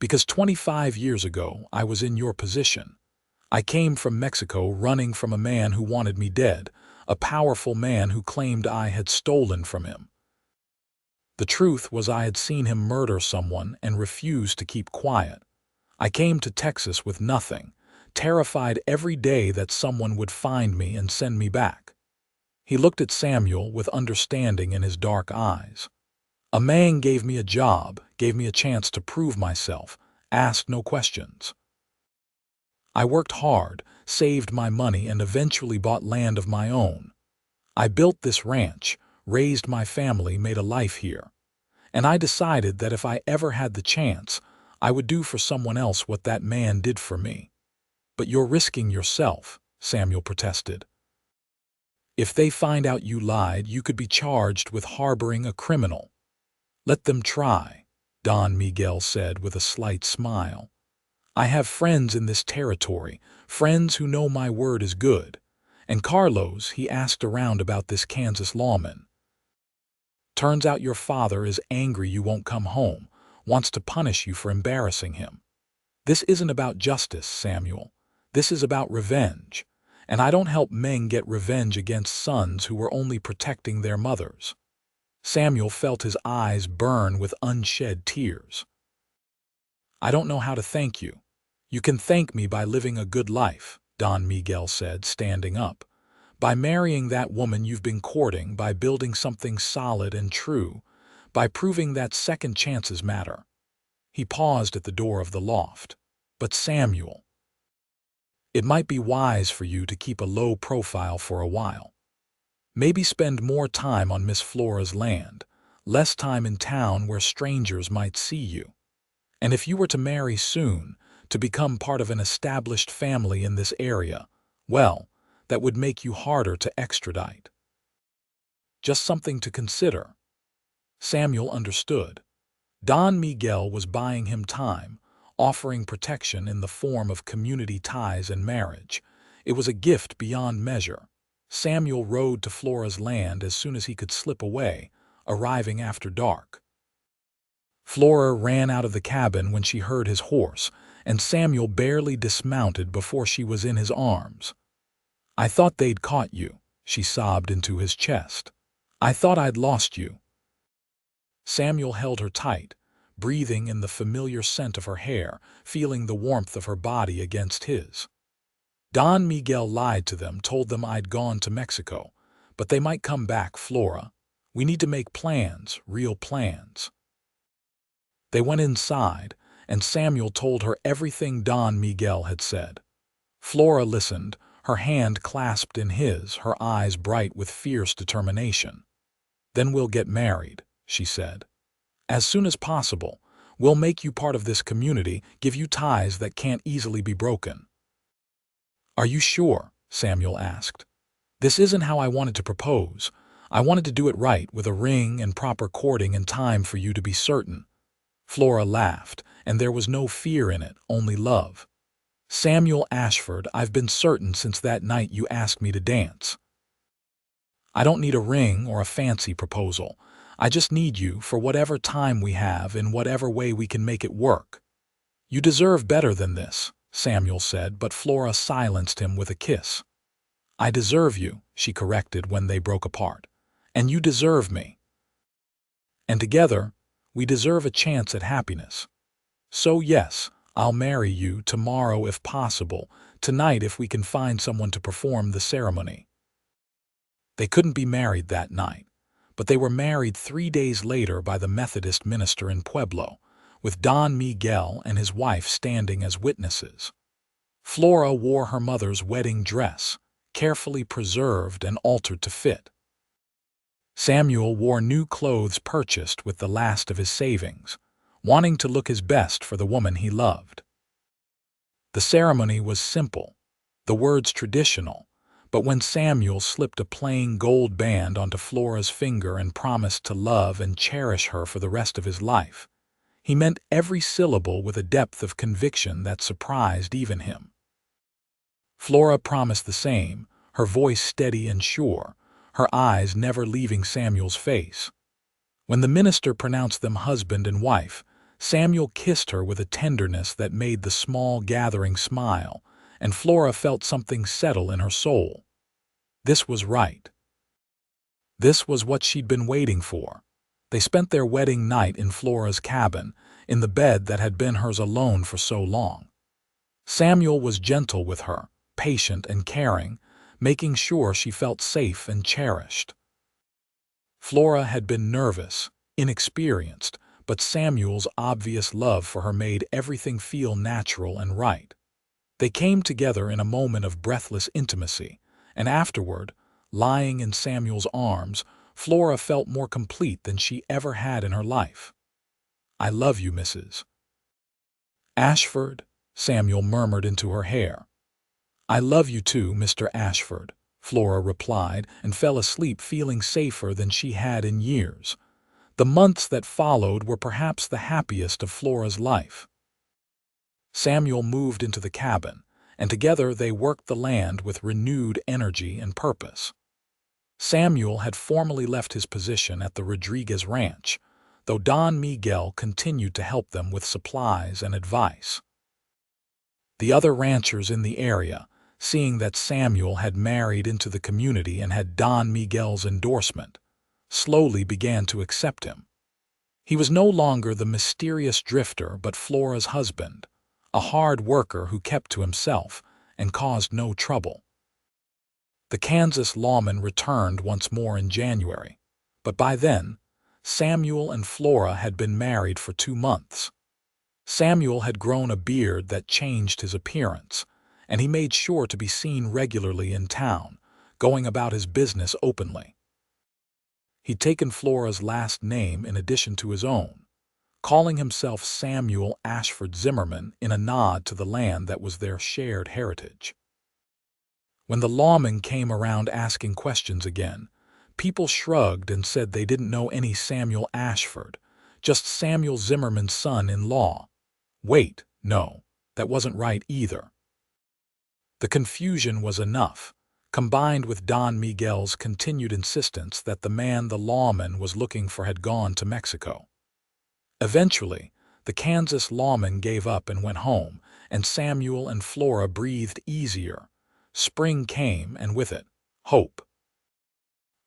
"Because 25 years ago I was in your position. I came from Mexico running from a man who wanted me dead, a powerful man who claimed I had stolen from him. The truth was I had seen him murder someone and refused to keep quiet. I came to Texas with nothing, terrified every day that someone would find me and send me back." He looked at Samuel with understanding in his dark eyes. "A man gave me a job, gave me a chance to prove myself, asked no questions. I worked hard, saved my money, and eventually bought land of my own. I built this ranch, raised my family, made a life here. And I decided that if I ever had the chance, I would do for someone else what that man did for me." "But you're risking yourself," Samuel protested. "If they find out you lied, you could be charged with harboring a criminal." "Let them try," Don Miguel said with a slight smile. "I have friends in this territory, friends who know my word is good. And Carlos," he asked around about this Kansas lawman. "Turns out your father is angry you won't come home, wants to punish you for embarrassing him. This isn't about justice, Samuel. This is about revenge. And I don't help men get revenge against sons who were only protecting their mothers." Samuel felt his eyes burn with unshed tears. "I don't know how to thank you." "You can thank me by living a good life," Don Miguel said, standing up. "By marrying that woman you've been courting, by building something solid and true, by proving that second chances matter." He paused at the door of the loft. "But Samuel, it might be wise for you to keep a low profile for a while. Maybe spend more time on Miss Flora's land, less time in town where strangers might see you. And if you were to marry soon, to become part of an established family in this area, well, that would make you harder to extradite. Just something to consider." Samuel understood. Don Miguel was buying him time, offering protection in the form of community ties and marriage. It was a gift beyond measure. Samuel rode to Flora's land as soon as he could slip away, arriving after dark. Flora ran out of the cabin when she heard his horse, and Samuel barely dismounted before she was in his arms. "I thought they'd caught you," she sobbed into his chest. "I thought I'd lost you." Samuel held her tight, breathing in the familiar scent of her hair, feeling the warmth of her body against his. "Don Miguel lied to them, told them I'd gone to Mexico. But they might come back, Flora. We need to make plans, real plans." They went inside, and Samuel told her everything Don Miguel had said. Flora listened, her hand clasped in his, her eyes bright with fierce determination. "Then we'll get married," she said. "As soon as possible. We'll make you part of this community, give you ties that can't easily be broken." "Are you sure?" Samuel asked. "This isn't how I wanted to propose. I wanted to do it right, with a ring and proper courting and time for you to be certain." Flora laughed, and there was no fear in it, only love. "Samuel Ashford, I've been certain since that night you asked me to dance. I don't need a ring or a fancy proposal. I just need you for whatever time we have, in whatever way we can make it work." "You deserve better than this," Samuel said, but Flora silenced him with a kiss. "I deserve you," she corrected when they broke apart. "And you deserve me. And together, we deserve a chance at happiness. So yes, I'll marry you tomorrow if possible, tonight if we can find someone to perform the ceremony." They couldn't be married that night, but they were married 3 days later by the Methodist minister in Pueblo, with Don Miguel and his wife standing as witnesses. Flora wore her mother's wedding dress, carefully preserved and altered to fit. Samuel wore new clothes purchased with the last of his savings, wanting to look his best for the woman he loved. The ceremony was simple, the words traditional, but when Samuel slipped a plain gold band onto Flora's finger and promised to love and cherish her for the rest of his life, he meant every syllable with a depth of conviction that surprised even him. Flora promised the same, her voice steady and sure, her eyes never leaving Samuel's face. When the minister pronounced them husband and wife, Samuel kissed her with a tenderness that made the small gathering smile, and Flora felt something settle in her soul. This was right. This was what she'd been waiting for. They spent their wedding night in Flora's cabin, in the bed that had been hers alone for so long. Samuel was gentle with her, patient and caring, making sure she felt safe and cherished. Flora had been nervous, inexperienced, but Samuel's obvious love for her made everything feel natural and right. They came together in a moment of breathless intimacy, and afterward, lying in Samuel's arms, Flora felt more complete than she ever had in her life. "I love you, Mrs. Ashford," Samuel murmured into her hair. "I love you too, Mr. Ashford," Flora replied, and fell asleep feeling safer than she had in years. The months that followed were perhaps the happiest of Flora's life. Samuel moved into the cabin, and together they worked the land with renewed energy and purpose. Samuel had formally left his position at the Rodriguez Ranch, though Don Miguel continued to help them with supplies and advice. The other ranchers in the area, seeing that Samuel had married into the community and had Don Miguel's endorsement, slowly began to accept him. He was no longer the mysterious drifter but Flora's husband, a hard worker who kept to himself and caused no trouble. The Kansas lawman returned once more in January, but by then, Samuel and Flora had been married for 2 months. Samuel had grown a beard that changed his appearance, and he made sure to be seen regularly in town, going about his business openly. He'd taken Flora's last name in addition to his own, calling himself Samuel Ashford Zimmerman in a nod to the land that was their shared heritage. When the lawman came around asking questions again, people shrugged and said they didn't know any Samuel Ashford, just Samuel Zimmerman's son-in-law. Wait, no, that wasn't right either. The confusion was enough, combined with Don Miguel's continued insistence that the man the lawman was looking for had gone to Mexico. Eventually, the Kansas lawman gave up and went home, and Samuel and Flora breathed easier. Spring came, and with it, hope.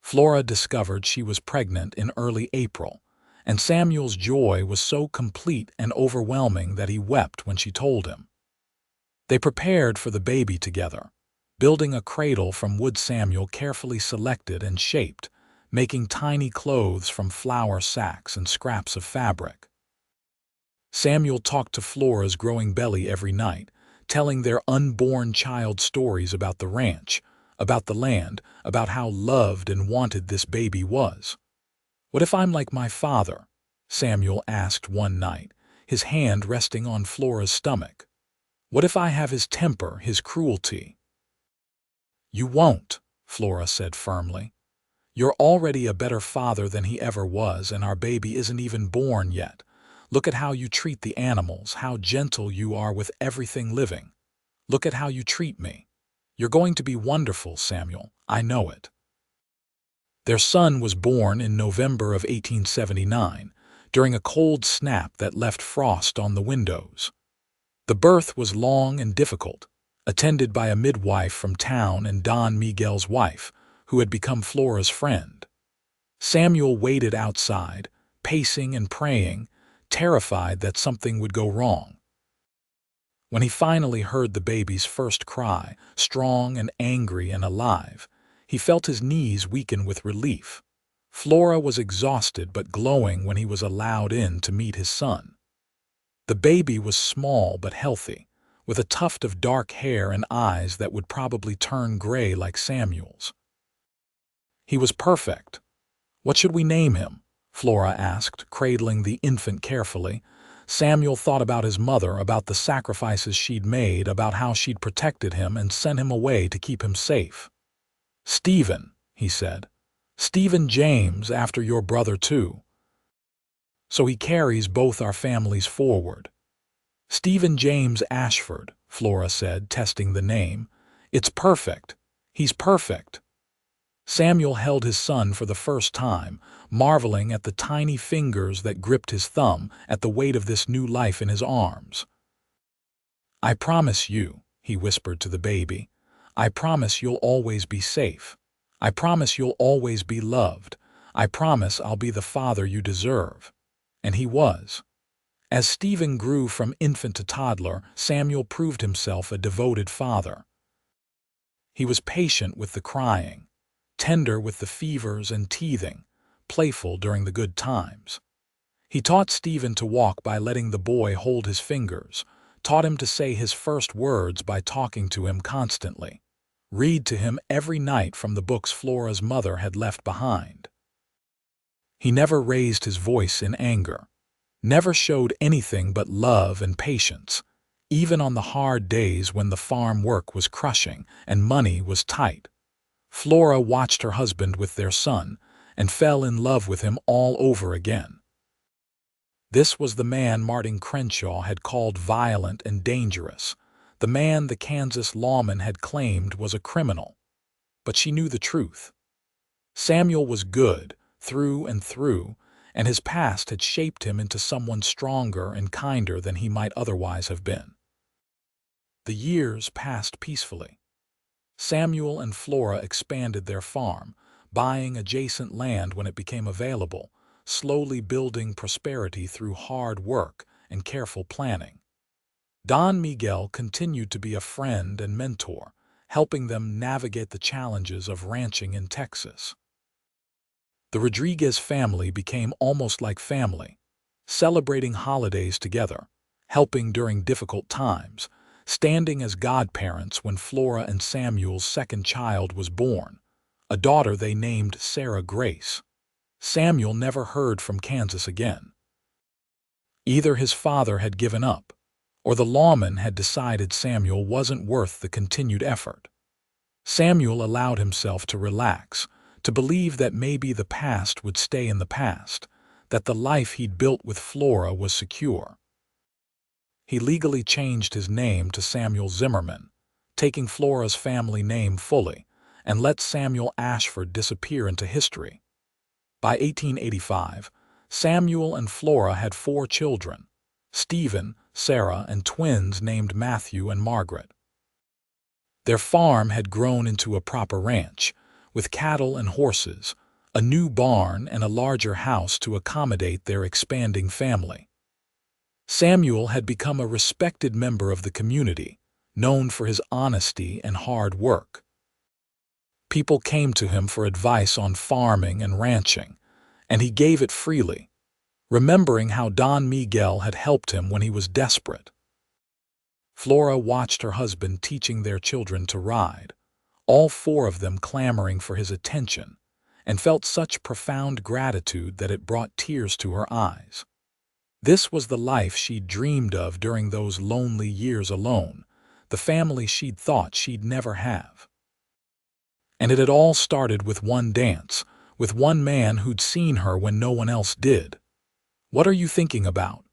Flora discovered she was pregnant in early April, and Samuel's joy was so complete and overwhelming that he wept when she told him. They prepared for the baby together, building a cradle from wood Samuel carefully selected and shaped, making tiny clothes from flour sacks and scraps of fabric. Samuel talked to Flora's growing belly every night, telling their unborn child stories about the ranch, about the land, about how loved and wanted this baby was. "What if I'm like my father?" Samuel asked one night, his hand resting on Flora's stomach. "What if I have his temper, his cruelty?" "You won't," Flora said firmly. "You're already a better father than he ever was, and our baby isn't even born yet. Look at how you treat the animals, how gentle you are with everything living. Look at how you treat me. You're going to be wonderful, Samuel. I know it." Their son was born in November of 1879, during a cold snap that left frost on the windows. The birth was long and difficult, attended by a midwife from town and Don Miguel's wife, who had become Flora's friend. Samuel waited outside, pacing and praying, terrified that something would go wrong. When he finally heard the baby's first cry, strong and angry and alive, he felt his knees weaken with relief. Flora was exhausted but glowing when he was allowed in to meet his son. The baby was small but healthy, with a tuft of dark hair and eyes that would probably turn gray like Samuel's. He was perfect. "What should we name him?" Flora asked, cradling the infant carefully. Samuel thought about his mother, about the sacrifices she'd made, about how she'd protected him and sent him away to keep him safe. "Stephen," he said. "Stephen James, after your brother too. So he carries both our families forward." "Stephen James Ashford," Flora said, testing the name. "It's perfect. He's perfect." Samuel held his son for the first time, marveling at the tiny fingers that gripped his thumb, at the weight of this new life in his arms. "I promise you," he whispered to the baby, "I promise you'll always be safe. I promise you'll always be loved. I promise I'll be the father you deserve." And he was. As Stephen grew from infant to toddler, Samuel proved himself a devoted father. He was patient with the crying, tender with the fevers and teething, playful during the good times. He taught Stephen to walk by letting the boy hold his fingers, taught him to say his first words by talking to him constantly, read to him every night from the books Flora's mother had left behind. He never raised his voice in anger, never showed anything but love and patience, even on the hard days when the farm work was crushing and money was tight. Flora watched her husband with their son and fell in love with him all over again. This was the man Martin Crenshaw had called violent and dangerous, the man the Kansas lawman had claimed was a criminal. But she knew the truth. Samuel was good, through and through, and his past had shaped him into someone stronger and kinder than he might otherwise have been. The years passed peacefully. Samuel and Flora expanded their farm, buying adjacent land when it became available, slowly building prosperity through hard work and careful planning. Don Miguel continued to be a friend and mentor, helping them navigate the challenges of ranching in Texas. The Rodriguez family became almost like family, celebrating holidays together, helping during difficult times, standing as godparents when Flora and Samuel's second child was born, a daughter they named Sarah Grace. Samuel never heard from Kansas again. Either his father had given up, or the lawman had decided Samuel wasn't worth the continued effort. Samuel allowed himself to relax, to believe that maybe the past would stay in the past, that the life he'd built with Flora was secure. He legally changed his name to Samuel Zimmerman, taking Flora's family name fully, and let Samuel Ashford disappear into history. By 1885, Samuel and Flora had 4 children, Stephen, Sarah, and twins named Matthew and Margaret. Their farm had grown into a proper ranch, with cattle and horses, a new barn, and a larger house to accommodate their expanding family. Samuel had become a respected member of the community, known for his honesty and hard work. People came to him for advice on farming and ranching, and he gave it freely, remembering how Don Miguel had helped him when he was desperate. Flora watched her husband teaching their children to ride, all four of them clamoring for his attention, and felt such profound gratitude that it brought tears to her eyes. This was the life she'd dreamed of during those lonely years alone, the family she'd thought she'd never have. And it had all started with one dance, with one man who'd seen her when no one else did. "What are you thinking about?"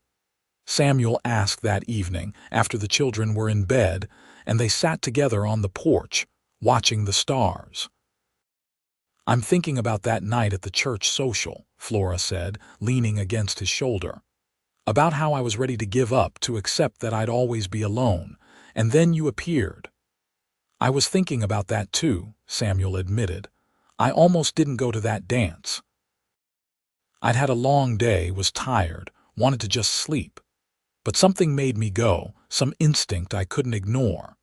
Samuel asked that evening after the children were in bed and they sat together on the porch, watching the stars. "I'm thinking about that night at the church social," Flora said, leaning against his shoulder. "About how I was ready to give up, to accept that I'd always be alone, and then you appeared." "I was thinking about that too," Samuel admitted. "I almost didn't go to that dance. I'd had a long day, was tired, wanted to just sleep. But something made me go, some instinct I couldn't ignore.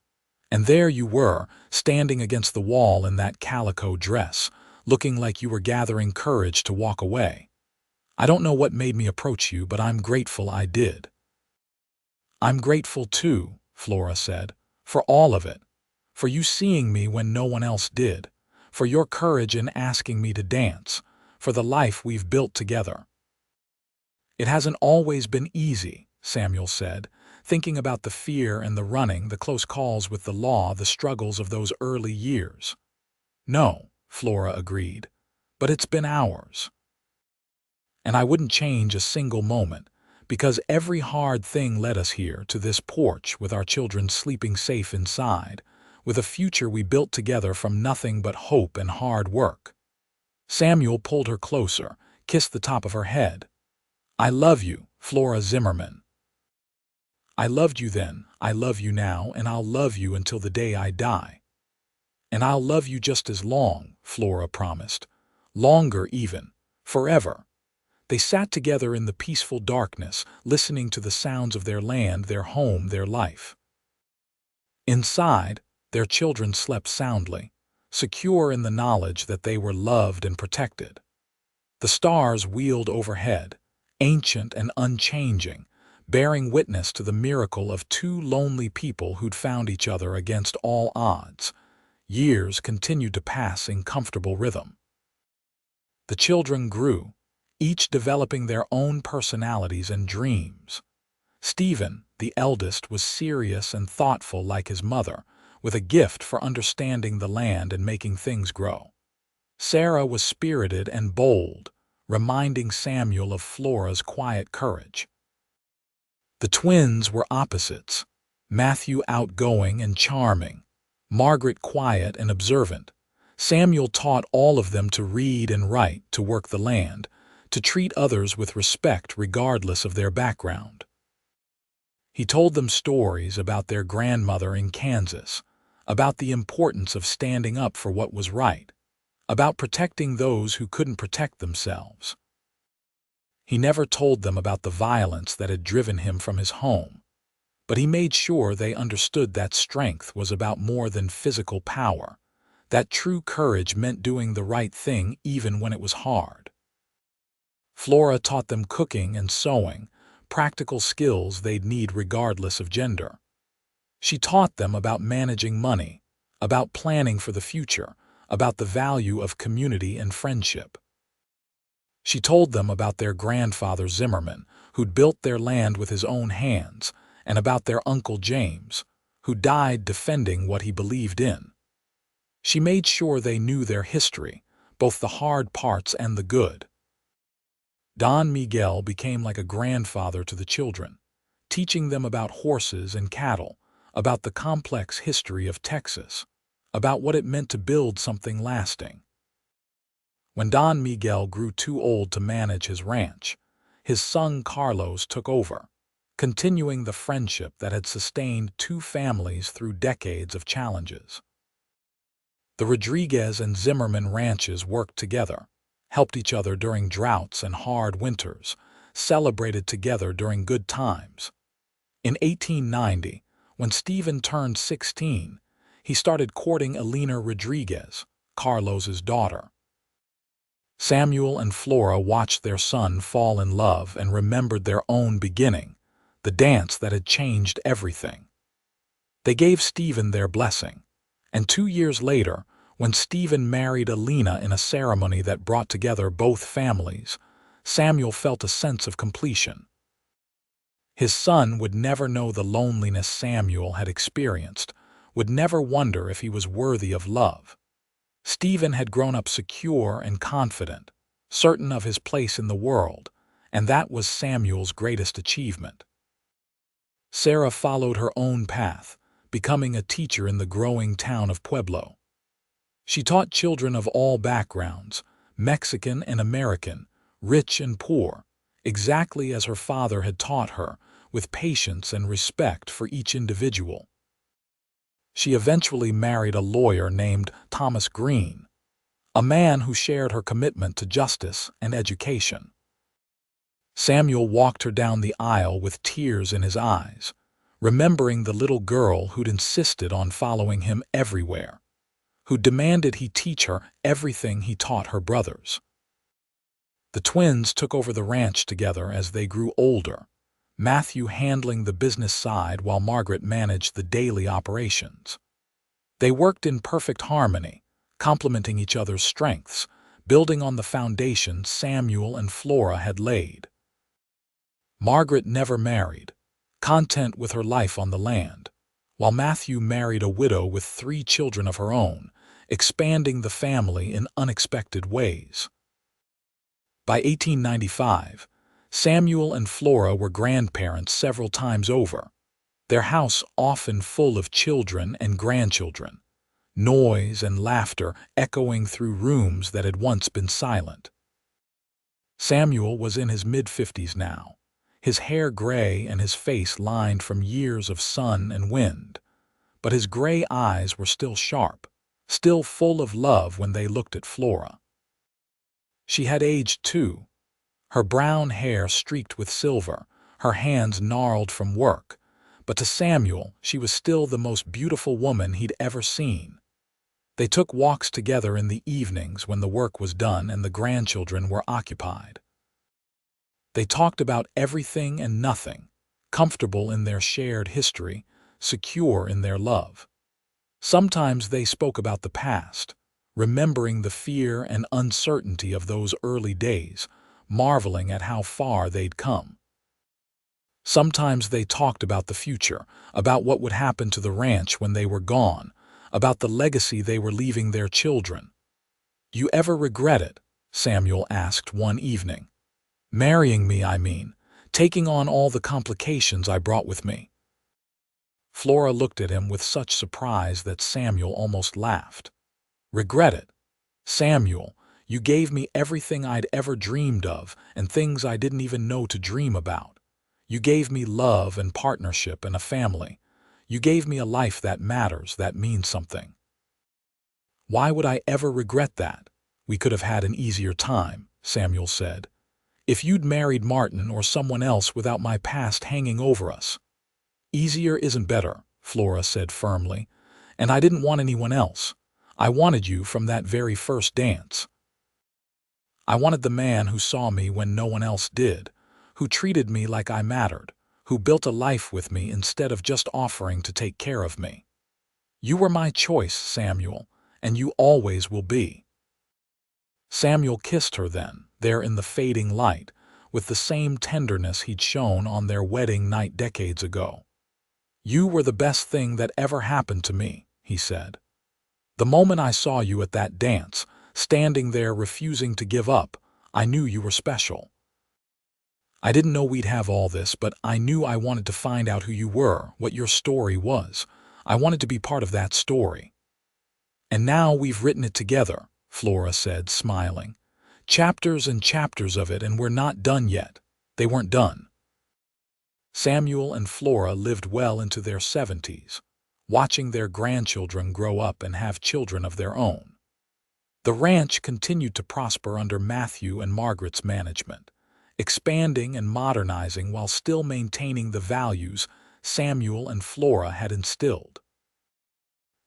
And there you were, standing against the wall in that calico dress, looking like you were gathering courage to walk away. I don't know what made me approach you, but I'm grateful I did." "I'm grateful too," Flora said, "for all of it. For you seeing me when no one else did. For your courage in asking me to dance. For the life we've built together." "It hasn't always been easy," Samuel said, thinking about the fear and the running, the close calls with the law, the struggles of those early years. "No," Flora agreed, "but it's been ours. And I wouldn't change a single moment, because every hard thing led us here, to this porch, with our children sleeping safe inside, with a future we built together from nothing but hope and hard work." Samuel pulled her closer, kissed the top of her head. "I love you, Flora Zimmerman. I loved you then, I love you now, and I'll love you until the day I die." "And I'll love you just as long," Flora promised. "Longer even. Forever." They sat together in the peaceful darkness, listening to the sounds of their land, their home, their life. Inside, their children slept soundly, secure in the knowledge that they were loved and protected. The stars wheeled overhead, ancient and unchanging, bearing witness to the miracle of two lonely people who'd found each other against all odds. Years continued to pass in comfortable rhythm. The children grew, each developing their own personalities and dreams. Stephen, the eldest, was serious and thoughtful like his mother, with a gift for understanding the land and making things grow. Sarah was spirited and bold, reminding Samuel of Flora's quiet courage. The twins were opposites, Matthew outgoing and charming, Margaret quiet and observant. Samuel taught all of them to read and write, to work the land, to treat others with respect regardless of their background. He told them stories about their grandmother in Kansas, about the importance of standing up for what was right, about protecting those who couldn't protect themselves. He never told them about the violence that had driven him from his home, but he made sure they understood that strength was about more than physical power, that true courage meant doing the right thing even when it was hard. Flora taught them cooking and sewing, practical skills they'd need regardless of gender. She taught them about managing money, about planning for the future, about the value of community and friendship. She told them about their grandfather Zimmerman, who'd built their land with his own hands, and about their Uncle James, who died defending what he believed in. She made sure they knew their history, both the hard parts and the good. Don Miguel became like a grandfather to the children, teaching them about horses and cattle, about the complex history of Texas, about what it meant to build something lasting. When Don Miguel grew too old to manage his ranch, his son Carlos took over, continuing the friendship that had sustained two families through decades of challenges. The Rodriguez and Zimmerman ranches worked together, helped each other during droughts and hard winters, celebrated together during good times. In 1890, when Stephen turned 16, he started courting Elena Rodriguez, Carlos's daughter. Samuel and Flora watched their son fall in love and remembered their own beginning, the dance that had changed everything. They gave Stephen their blessing, and 2 years later, when Stephen married Alina in a ceremony that brought together both families, Samuel felt a sense of completion. His son would never know the loneliness Samuel had experienced, would never wonder if he was worthy of love. Stephen had grown up secure and confident, certain of his place in the world, and that was Samuel's greatest achievement. Sarah followed her own path, becoming a teacher in the growing town of Pueblo. She taught children of all backgrounds, Mexican and American, rich and poor, exactly as her father had taught her, with patience and respect for each individual. She eventually married a lawyer named Thomas Green, a man who shared her commitment to justice and education. Samuel walked her down the aisle with tears in his eyes, remembering the little girl who'd insisted on following him everywhere, who demanded he teach her everything he taught her brothers. The twins took over the ranch together as they grew older, Matthew handling the business side while Margaret managed the daily operations. They worked in perfect harmony, complementing each other's strengths, building on the foundation Samuel and Flora had laid. Margaret never married, content with her life on the land, while Matthew married a widow with 3 children of her own, expanding the family in unexpected ways. By 1895, Samuel and Flora were grandparents several times over, their house often full of children and grandchildren, noise and laughter echoing through rooms that had once been silent. Samuel was in his mid-50s now, his hair gray and his face lined from years of sun and wind, but his gray eyes were still sharp, still full of love when they looked at Flora. She had aged too, her brown hair streaked with silver, her hands gnarled from work, but to Samuel she was still the most beautiful woman he'd ever seen. They took walks together in the evenings when the work was done and the grandchildren were occupied. They talked about everything and nothing, comfortable in their shared history, secure in their love. Sometimes they spoke about the past, remembering the fear and uncertainty of those early days, marveling at how far they'd come. Sometimes they talked about the future, about what would happen to the ranch when they were gone, about the legacy they were leaving their children. "You ever regret it?" Samuel asked one evening. "Marrying me, I mean, taking on all the complications I brought with me." Flora looked at him with such surprise that Samuel almost laughed. "Regret it? Samuel, you gave me everything I'd ever dreamed of and things I didn't even know to dream about. You gave me love and partnership and a family. You gave me a life that matters, that means something. Why would I ever regret that? We could have had an easier time," Samuel said. "If you'd married Martin or someone else without my past hanging over us." "Easier isn't better," Flora said firmly, "and I didn't want anyone else. I wanted you from that very first dance. I wanted the man who saw me when no one else did, who treated me like I mattered, who built a life with me instead of just offering to take care of me. You were my choice, Samuel, and you always will be." Samuel kissed her then, there in the fading light, with the same tenderness he'd shown on their wedding night decades ago. "You were the best thing that ever happened to me," he said. "The moment I saw you at that dance, standing there refusing to give up, I knew you were special. I didn't know we'd have all this, but I knew I wanted to find out who you were, what your story was. I wanted to be part of that story." "And now we've written it together," Flora said, smiling. "Chapters and chapters of it, and we're not done yet." They weren't done. Samuel and Flora lived well into their 70s, watching their grandchildren grow up and have children of their own. The ranch continued to prosper under Matthew and Margaret's management, expanding and modernizing while still maintaining the values Samuel and Flora had instilled.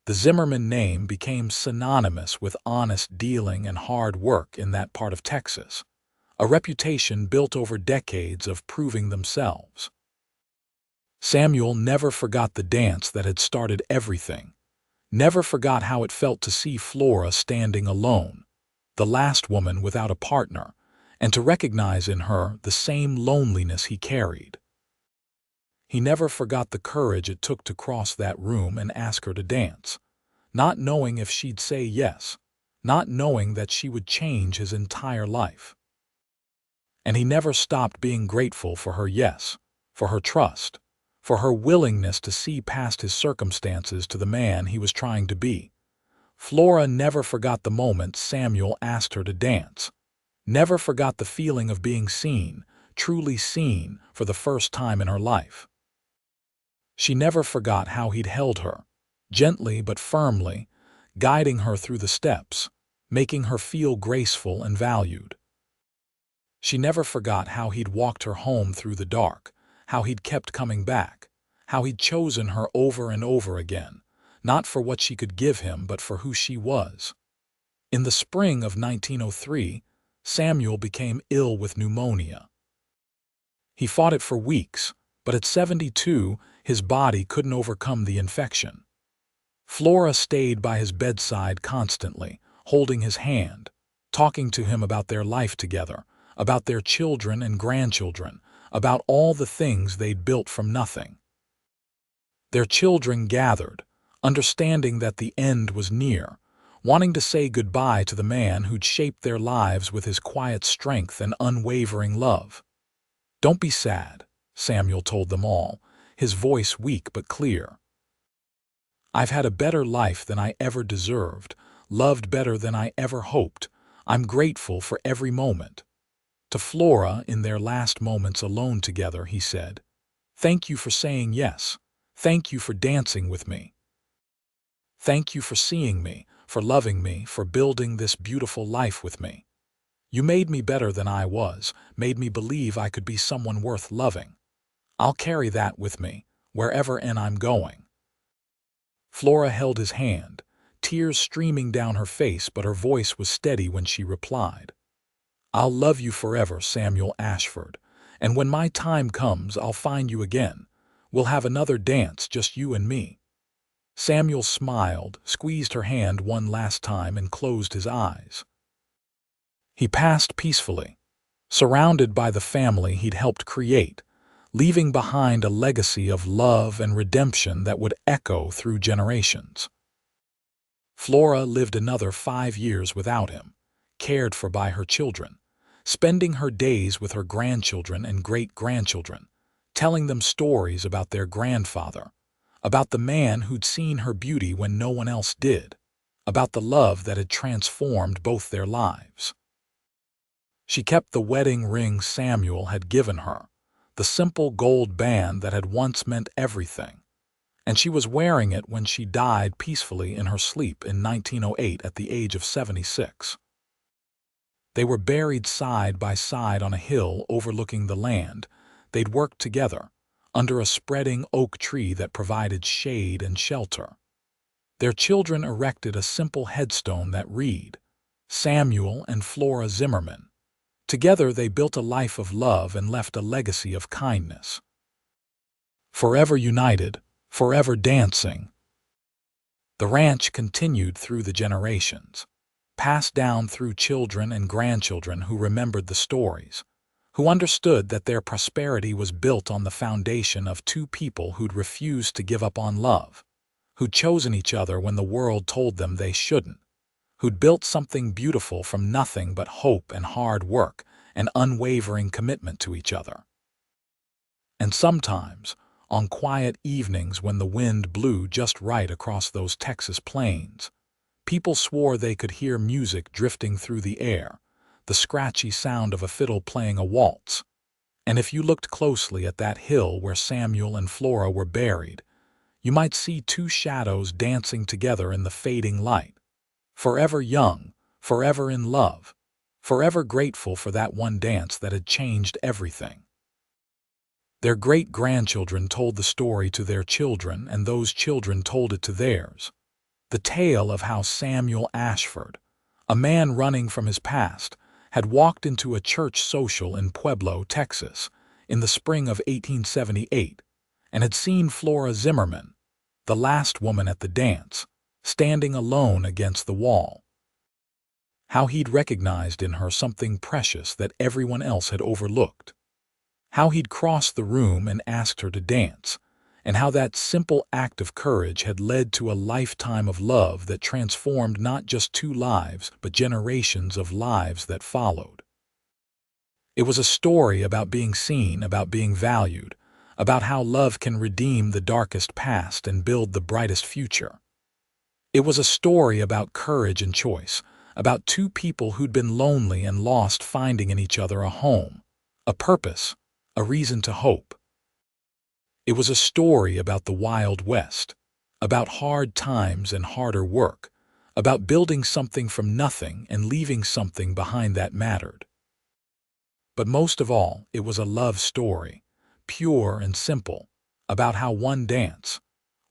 The Zimmerman name became synonymous with honest dealing and hard work in that part of Texas, a reputation built over decades of proving themselves. Samuel never forgot the dance that had started everything, never forgot how it felt to see Flora standing alone, the last woman without a partner, and to recognize in her the same loneliness he carried. He never forgot the courage it took to cross that room and ask her to dance, not knowing if she'd say yes, not knowing that she would change his entire life. And he never stopped being grateful for her yes, for her trust, for her willingness to see past his circumstances to the man he was trying to be. Flora never forgot the moment Samuel asked her to dance, never forgot the feeling of being seen, truly seen, for the first time in her life. She never forgot how he'd held her, gently but firmly, guiding her through the steps, making her feel graceful and valued. She never forgot how he'd walked her home through the dark, how he'd kept coming back, how he'd chosen her over and over again, not for what she could give him but for who she was. In the spring of 1903, Samuel became ill with pneumonia. He fought it for weeks, but at 72, his body couldn't overcome the infection. Flora stayed by his bedside constantly, holding his hand, talking to him about their life together, about their children and grandchildren, about all the things they'd built from nothing. Their children gathered, understanding that the end was near, wanting to say goodbye to the man who'd shaped their lives with his quiet strength and unwavering love. "Don't be sad," Samuel told them all, his voice weak but clear. "I've had a better life than I ever deserved, loved better than I ever hoped. I'm grateful for every moment." To Flora, in their last moments alone together, he said, "Thank you for saying yes. Thank you for dancing with me. Thank you for seeing me, for loving me, for building this beautiful life with me. You made me better than I was, made me believe I could be someone worth loving. I'll carry that with me, wherever I'm going." Flora held his hand, tears streaming down her face, but her voice was steady when she replied, "I'll love you forever, Samuel Ashford, and when my time comes, I'll find you again. We'll have another dance, just you and me." Samuel smiled, squeezed her hand one last time, and closed his eyes. He passed peacefully, surrounded by the family he'd helped create, leaving behind a legacy of love and redemption that would echo through generations. Flora lived another 5 years without him, cared for by her children, spending her days with her grandchildren and great-grandchildren, telling them stories about their grandfather, about the man who'd seen her beauty when no one else did, about the love that had transformed both their lives. She kept the wedding ring Samuel had given her, the simple gold band that had once meant everything, and she was wearing it when she died peacefully in her sleep in 1908 at the age of 76. They were buried side by side on a hill overlooking the land. They'd worked together, under a spreading oak tree that provided shade and shelter. Their children erected a simple headstone that read, "Samuel and Flora Zimmerman." Together they built a life of love and left a legacy of kindness. Forever united, forever dancing. The ranch continued through the generations, passed down through children and grandchildren who remembered the stories, who understood that their prosperity was built on the foundation of two people who'd refused to give up on love, who'd chosen each other when the world told them they shouldn't, who'd built something beautiful from nothing but hope and hard work and unwavering commitment to each other. And sometimes, on quiet evenings when the wind blew just right across those Texas plains, people swore they could hear music drifting through the air, the scratchy sound of a fiddle playing a waltz. And if you looked closely at that hill where Samuel and Flora were buried, you might see two shadows dancing together in the fading light, forever young, forever in love, forever grateful for that one dance that had changed everything. Their great-grandchildren told the story to their children, and those children told it to theirs. The tale of how Samuel Ashford, a man running from his past, had walked into a church social in Pueblo, Texas, in the spring of 1878, and had seen Flora Zimmerman, the last woman at the dance, standing alone against the wall. How he'd recognized in her something precious that everyone else had overlooked. How he'd crossed the room and asked her to dance, and how that simple act of courage had led to a lifetime of love that transformed not just 2 lives, but generations of lives that followed. It was a story about being seen, about being valued, about how love can redeem the darkest past and build the brightest future. It was a story about courage and choice, about 2 people who'd been lonely and lost finding in each other a home, a purpose, a reason to hope. It was a story about the Wild West, about hard times and harder work, about building something from nothing and leaving something behind that mattered. But most of all, it was a love story, pure and simple, about how one dance,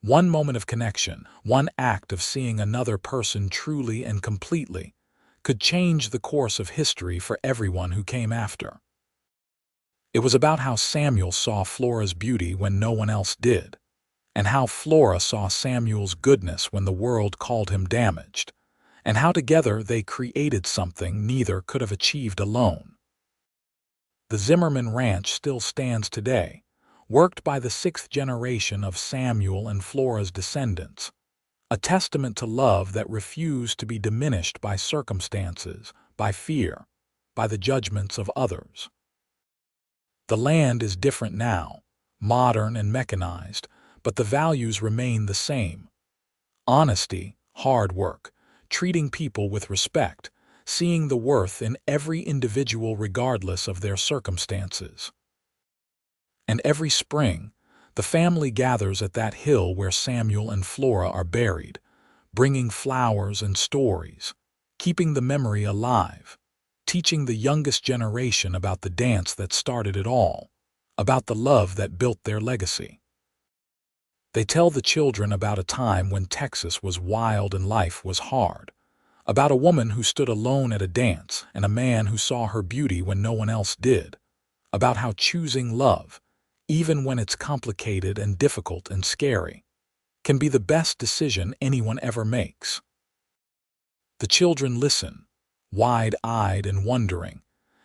one moment of connection, one act of seeing another person truly and completely, could change the course of history for everyone who came after. It was about how Samuel saw Flora's beauty when no one else did, and how Flora saw Samuel's goodness when the world called him damaged, and how together they created something neither could have achieved alone. The Zimmerman Ranch still stands today, worked by the 6th generation of Samuel and Flora's descendants, a testament to love that refused to be diminished by circumstances, by fear, by the judgments of others. The land is different now, modern and mechanized, but the values remain the same. Honesty, hard work, treating people with respect, seeing the worth in every individual regardless of their circumstances. And every spring, the family gathers at that hill where Samuel and Flora are buried, bringing flowers and stories, keeping the memory alive, teaching the youngest generation about the dance that started it all, about the love that built their legacy. They tell the children about a time when Texas was wild and life was hard, about a woman who stood alone at a dance and a man who saw her beauty when no one else did, about how choosing love, even when it's complicated and difficult and scary, can be the best decision anyone ever makes. The children listen, wide-eyed and wondering,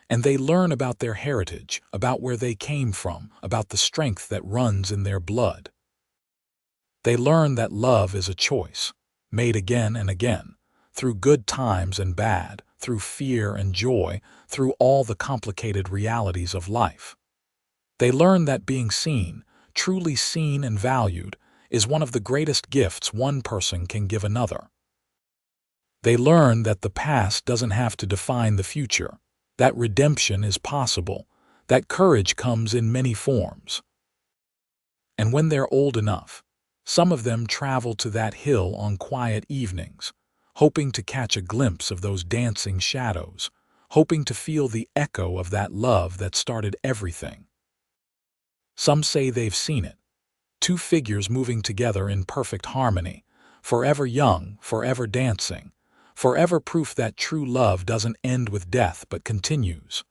and they learn about their heritage, about where they came from, about the strength that runs in their blood. They learn that love is a choice, made again and again, through good times and bad, through fear and joy, through all the complicated realities of life. They learn that being seen, truly seen and valued, is one of the greatest gifts one person can give another. They learn that the past doesn't have to define the future, that redemption is possible, that courage comes in many forms. And when they're old enough, some of them travel to that hill on quiet evenings, hoping to catch a glimpse of those dancing shadows, hoping to feel the echo of that love that started everything. Some say they've seen it, 2 figures moving together in perfect harmony, forever young, forever dancing, forever proof that true love doesn't end with death but continues,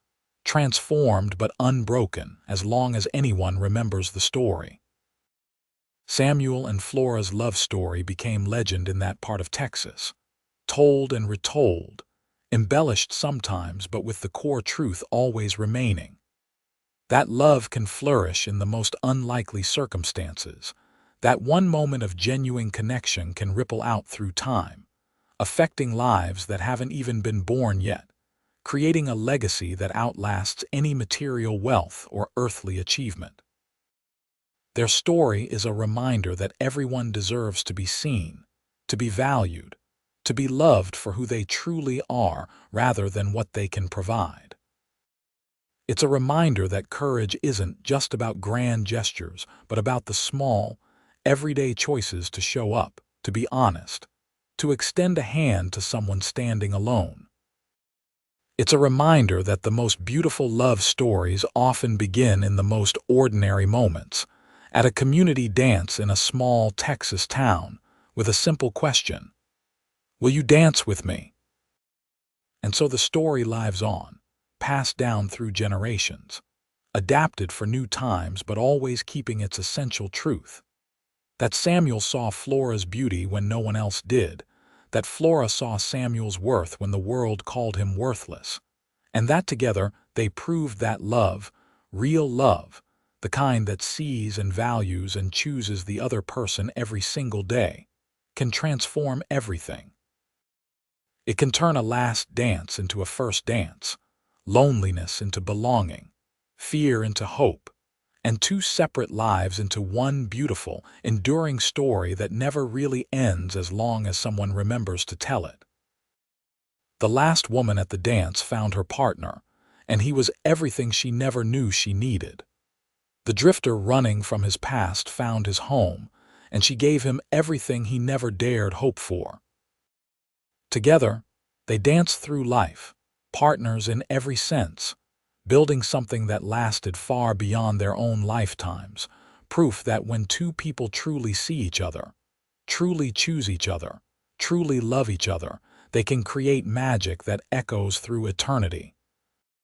transformed but unbroken as long as anyone remembers the story. Samuel and Flora's love story became legend in that part of Texas, told and retold, embellished sometimes but with the core truth always remaining. That love can flourish in the most unlikely circumstances, that one moment of genuine connection can ripple out through time, affecting lives that haven't even been born yet, creating a legacy that outlasts any material wealth or earthly achievement. Their story is a reminder that everyone deserves to be seen, to be valued, to be loved for who they truly are rather than what they can provide. It's a reminder that courage isn't just about grand gestures, but about the small, everyday choices to show up, to be honest, to extend a hand to someone standing alone. It's a reminder that the most beautiful love stories often begin in the most ordinary moments, at a community dance in a small Texas town, with a simple question, "Will you dance with me?" And so the story lives on, passed down through generations, adapted for new times but always keeping its essential truth. That Samuel saw Flora's beauty when no one else did, that Flora saw Samuel's worth when the world called him worthless, and that together they proved that love, real love, the kind that sees and values and chooses the other person every single day, can transform everything. It can turn a last dance into a first dance, loneliness into belonging, fear into hope, and two separate lives into one beautiful, enduring story that never really ends as long as someone remembers to tell it. The last woman at the dance found her partner, and he was everything she never knew she needed. The drifter running from his past found his home, and she gave him everything he never dared hope for. Together, they danced through life, partners in every sense, building something that lasted far beyond their own lifetimes, proof that when two people truly see each other, truly choose each other, truly love each other, they can create magic that echoes through eternity.